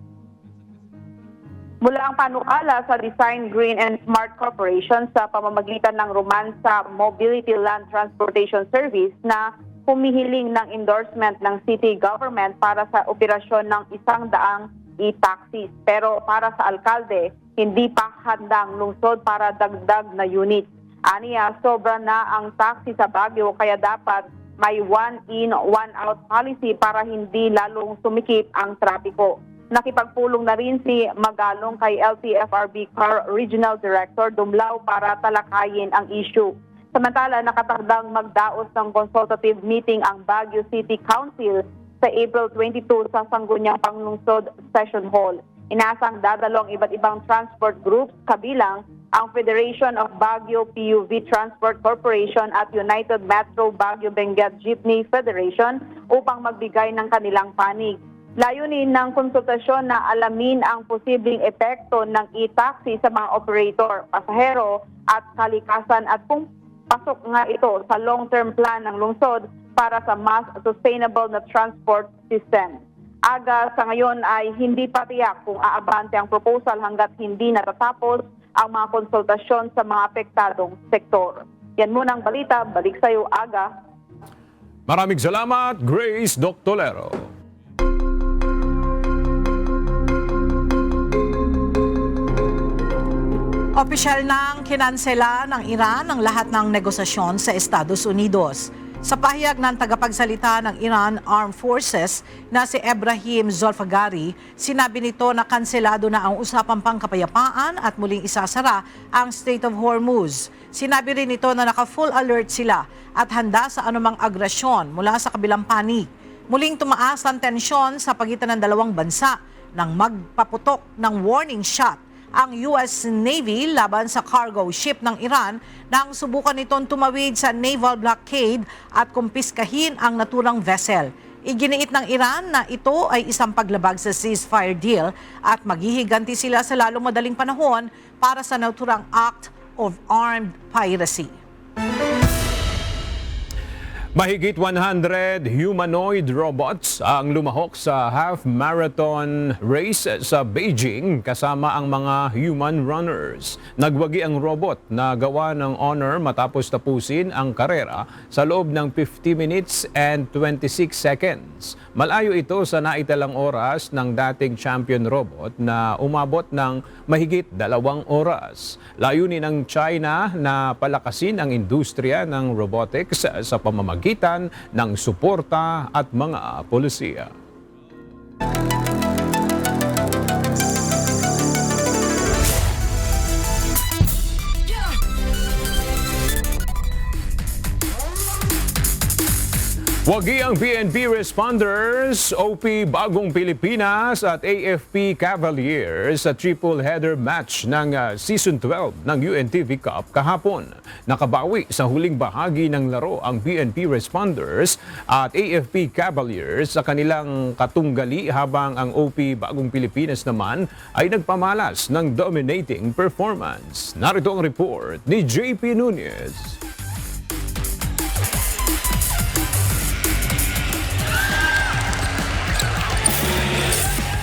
Mula ang panukala sa Design Green and Smart Corporation sa pamamagitan ng Romansa Mobility Land Transportation Service na humihiling ng endorsement ng city government para sa operasyon ng 100 e-taxis. Pero para sa alkalde, hindi pa handa ang lungsod para dagdag na unit. Aniya, sobra na ang taxi sa Baguio kaya dapat may one-in, one-out policy para hindi lalong sumikip ang trapiko. Nakipagpulong na rin si Magalong kay LTFRB Car Regional Director Dumlao para talakayin ang issue. Samantala, nakatagdang magdaos ng consultative meeting ang Baguio City Council sa April 22 sa Sangguniang Panglungsod Session Hall. Inaasang dadalong iba't ibang transport groups kabilang ang Federation of Baguio PUV Transport Corporation at United Metro Baguio Benguet Jeepney Federation upang magbigay ng kanilang panig. Layunin ng konsultasyon na alamin ang posibleng epekto ng e-taxi sa mga operator, pasahero at kalikasan at kung pasok nga ito sa long-term plan ng lungsod para sa mas sustainable na transport system. Aga sa ngayon ay hindi pa tiyak kung aabante ang proposal hanggat hindi natatapos ang mga konsultasyon sa mga apektadong sektor. Yan muna ang balita. Balik sa iyo, Aga. Maraming salamat, Grace Doctolero. Opisyal nang kinansela ng Iran ang lahat ng negosasyon sa Estados Unidos. Sa pahayag ng tagapagsalita ng Iran Armed Forces na si Ebrahim Zolfagari, sinabi nito na kanselado na ang usapang pangkapayapaan at muling isasara ang Strait of Hormuz. Sinabi rin nito na naka-full alert sila at handa sa anumang agresyon mula sa kabilang panig. Muling tumaas ang tensyon sa pagitan ng dalawang bansa nang magpaputok ng warning shot ang US Navy laban sa cargo ship ng Iran nang subukan nitong tumawid sa naval blockade at kumpiskahin ang naturang vessel. Iginiit ng Iran na ito ay isang paglabag sa ceasefire deal at maghihiganti sila sa lalong madaling panahon para sa naturang act of armed piracy. Mahigit 100 humanoid robots ang lumahok sa half-marathon race sa Beijing kasama ang mga human runners. Nagwagi ang robot na gawa ng honor matapos tapusin ang karera sa loob ng 50 minutes and 26 seconds. Malayo ito sa naitalang oras ng dating champion robot na umabot ng mahigit 2 oras. Layunin ng China na palakasin ang industriya ng robotics sa pamamagitan ng suporta at mga polisiya. Wagi ang PNP Responders, OP Bagong Pilipinas at AFP Cavaliers sa triple header match ng Season 12 ng UNTV Cup kahapon. Nakabawi sa huling bahagi ng laro ang PNP Responders at AFP Cavaliers sa kanilang katunggali habang ang OP Bagong Pilipinas naman ay nagpamalas ng dominating performance. Narito ang report ni JP Nunez.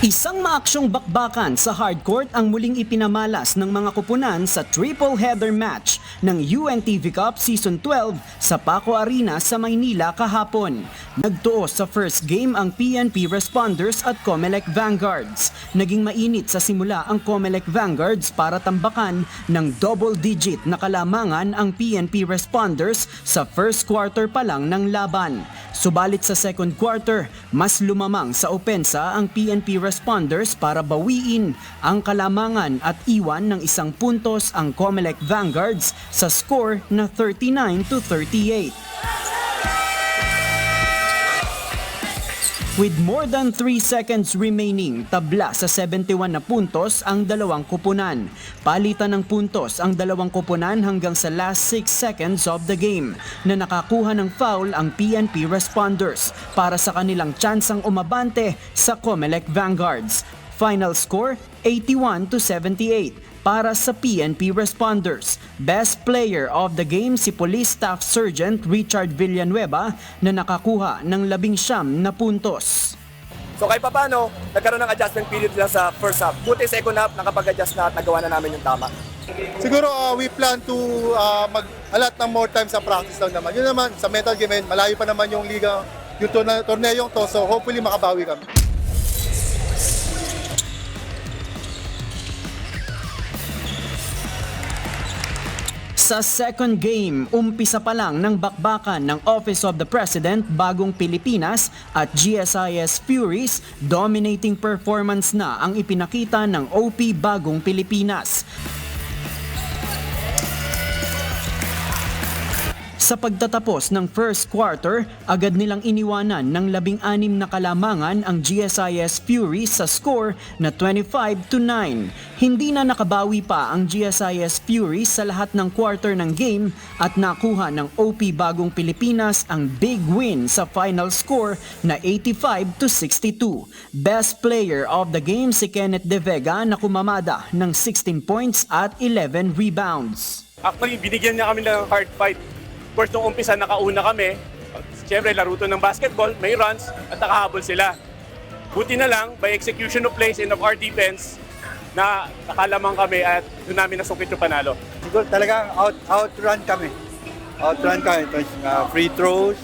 Isang maaksyong bakbakan sa hardcourt ang muling ipinamalas ng mga kupunan sa triple header match ng UNTV Cup Season 12 sa Paco Arena sa Maynila kahapon. Nagtuos sa first game ang PNP Responders at Comelec Vanguards. Naging mainit sa simula ang Comelec Vanguards para tambakan ng double-digit na kalamangan ang PNP Responders sa first quarter pa lang ng laban. Subalit sa second quarter, mas lumamang sa opensa ang PNP Responders para bawiin ang kalamangan at iwan ng 1 puntos ang Comelec Vanguards sa score na 39-38. With more than 3 seconds remaining, tabla sa 71 na puntos ang dalawang koponan. Palitan ng puntos ang dalawang koponan hanggang sa last 6 seconds of the game na nakakuha ng foul ang PNP responders para sa kanilang tsansang umabante sa Comelec Vanguards. Final score, 81-78 para sa PNP responders. Best player of the game si Police Staff Sergeant Richard Villanueva na nakakuha ng 19 na puntos. So kahit paano, nagkaroon ng adjustment period lang sa first half. Buti second half, nakapag-adjust na at nagawa na namin yung tama. Siguro we plan to mag-alat ng more time sa practice lang naman. Yun naman, sa mental game, malayo pa naman yung liga, yung torneyong to, so hopefully makabawi kami. Sa second game, umpisa pa lang ng bakbakan ng Office of the President Bagong Pilipinas at GSIS Furies, dominating performance na ang ipinakita ng OP Bagong Pilipinas. Sa pagtatapos ng first quarter, agad nilang iniwanan ng 16 na kalamangan ang GSIS Furies sa score na 25-9. Hindi na nakabawi pa ang GSIS Furies sa lahat ng quarter ng game at nakuha ng OP Bagong Pilipinas ang big win sa final score na 85-62. Best player of the game si Kenneth De Vega na kumamada ng 16 points at 11 rebounds. Actually, binigyan niya kami ng hard fight. First, nung umpisa, nakauna kami. Siyempre, laro to ng basketball, may runs, at nakahabol sila. Buti na lang, by execution of plays and of our defense, na nakalamang kami at doon namin nasungkit yung panalo. Siguro talaga outrun kami. Outrun kami. Free throws,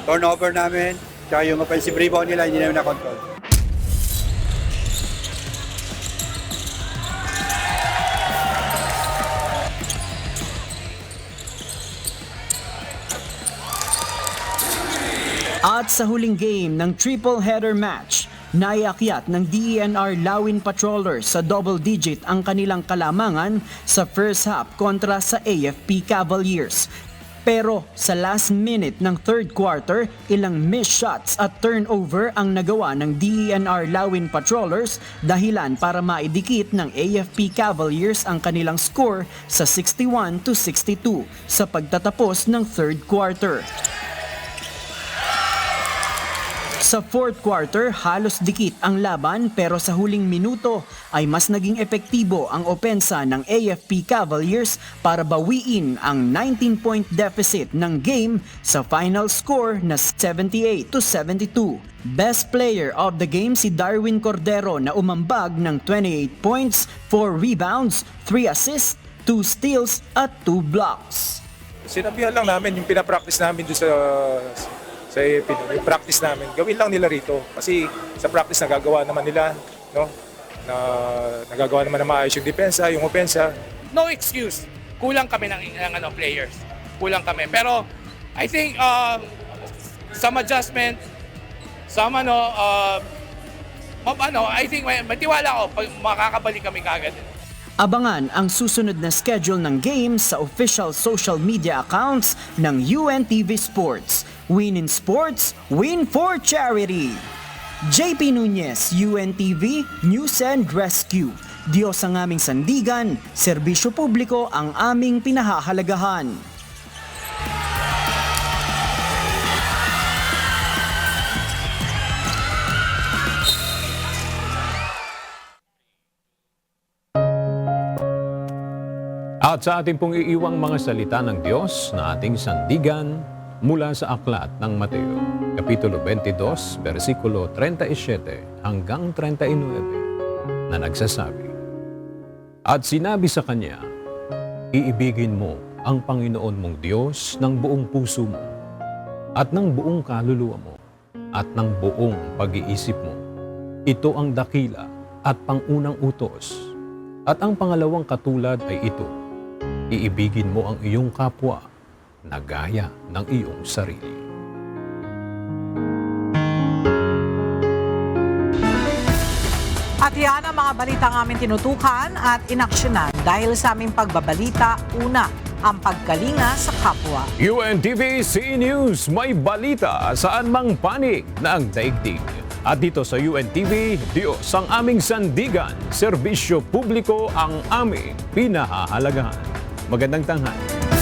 turnover namin, tsaka yung offensive rebound nila, hindi namin na-control. At sa huling game ng triple header match, naiakyat ng DENR Lawin Patrollers sa double digit ang kanilang kalamangan sa first half kontra sa AFP Cavaliers. Pero sa last minute ng third quarter, ilang missed shots at turnover ang nagawa ng DENR Lawin Patrollers dahilan para maidikit ng AFP Cavaliers ang kanilang score sa 61-62 sa pagtatapos ng third quarter. Sa fourth quarter, halos dikit ang laban pero sa huling minuto ay mas naging epektibo ang opensa ng AFP Cavaliers para bawiin ang 19-point deficit ng game sa final score na 78-72. Best player of the game si Darwin Cordero na umambag ng 28 points, 4 rebounds, 3 assists, 2 steals at 2 blocks. Sinabihan lang namin yung pinapractice namin doon sa yung practice namin, gawin lang nila rito kasi sa practice nagagawa naman nila, no? Nagagawa naman na maayos yung depensa, yung opensa. No excuse. Kulang kami ng players. Kulang kami. Pero I think some adjustment, some I think matiwala ako pag makakabalik kami kaagad. Abangan ang susunod na schedule ng games sa official social media accounts ng UNTV Sports. Win in sports, win for charity. JP Nunez, UNTV, News and Rescue. Diyos ang aming sandigan, serbisyo publiko ang aming pinahahalagahan. At sa ating pong iiwang mga salita ng Diyos na ating sandigan mula sa aklat ng Mateo, Kapitulo 22, versikulo 37 hanggang 39 na nagsasabi, At sinabi sa kanya, iibigin mo ang Panginoon mong Diyos ng buong puso mo at ng buong kaluluwa mo at ng buong pag-iisip mo. Ito ang dakila at pangunang utos. At ang pangalawang katulad ay ito, iibigin mo ang iyong kapwa na gaya ng iyong sarili. At yan ang mga balita ng aming tinutukan at inaksyonan dahil sa aming pagbabalita. Una, ang pagkalinga sa kapwa. UNTV C News, may balita saan mang panig na ang daigdig. At dito sa UNTV, Diyos ang aming sandigan, serbisyo publiko ang aming pinahahalagahan. Magandang tanghali.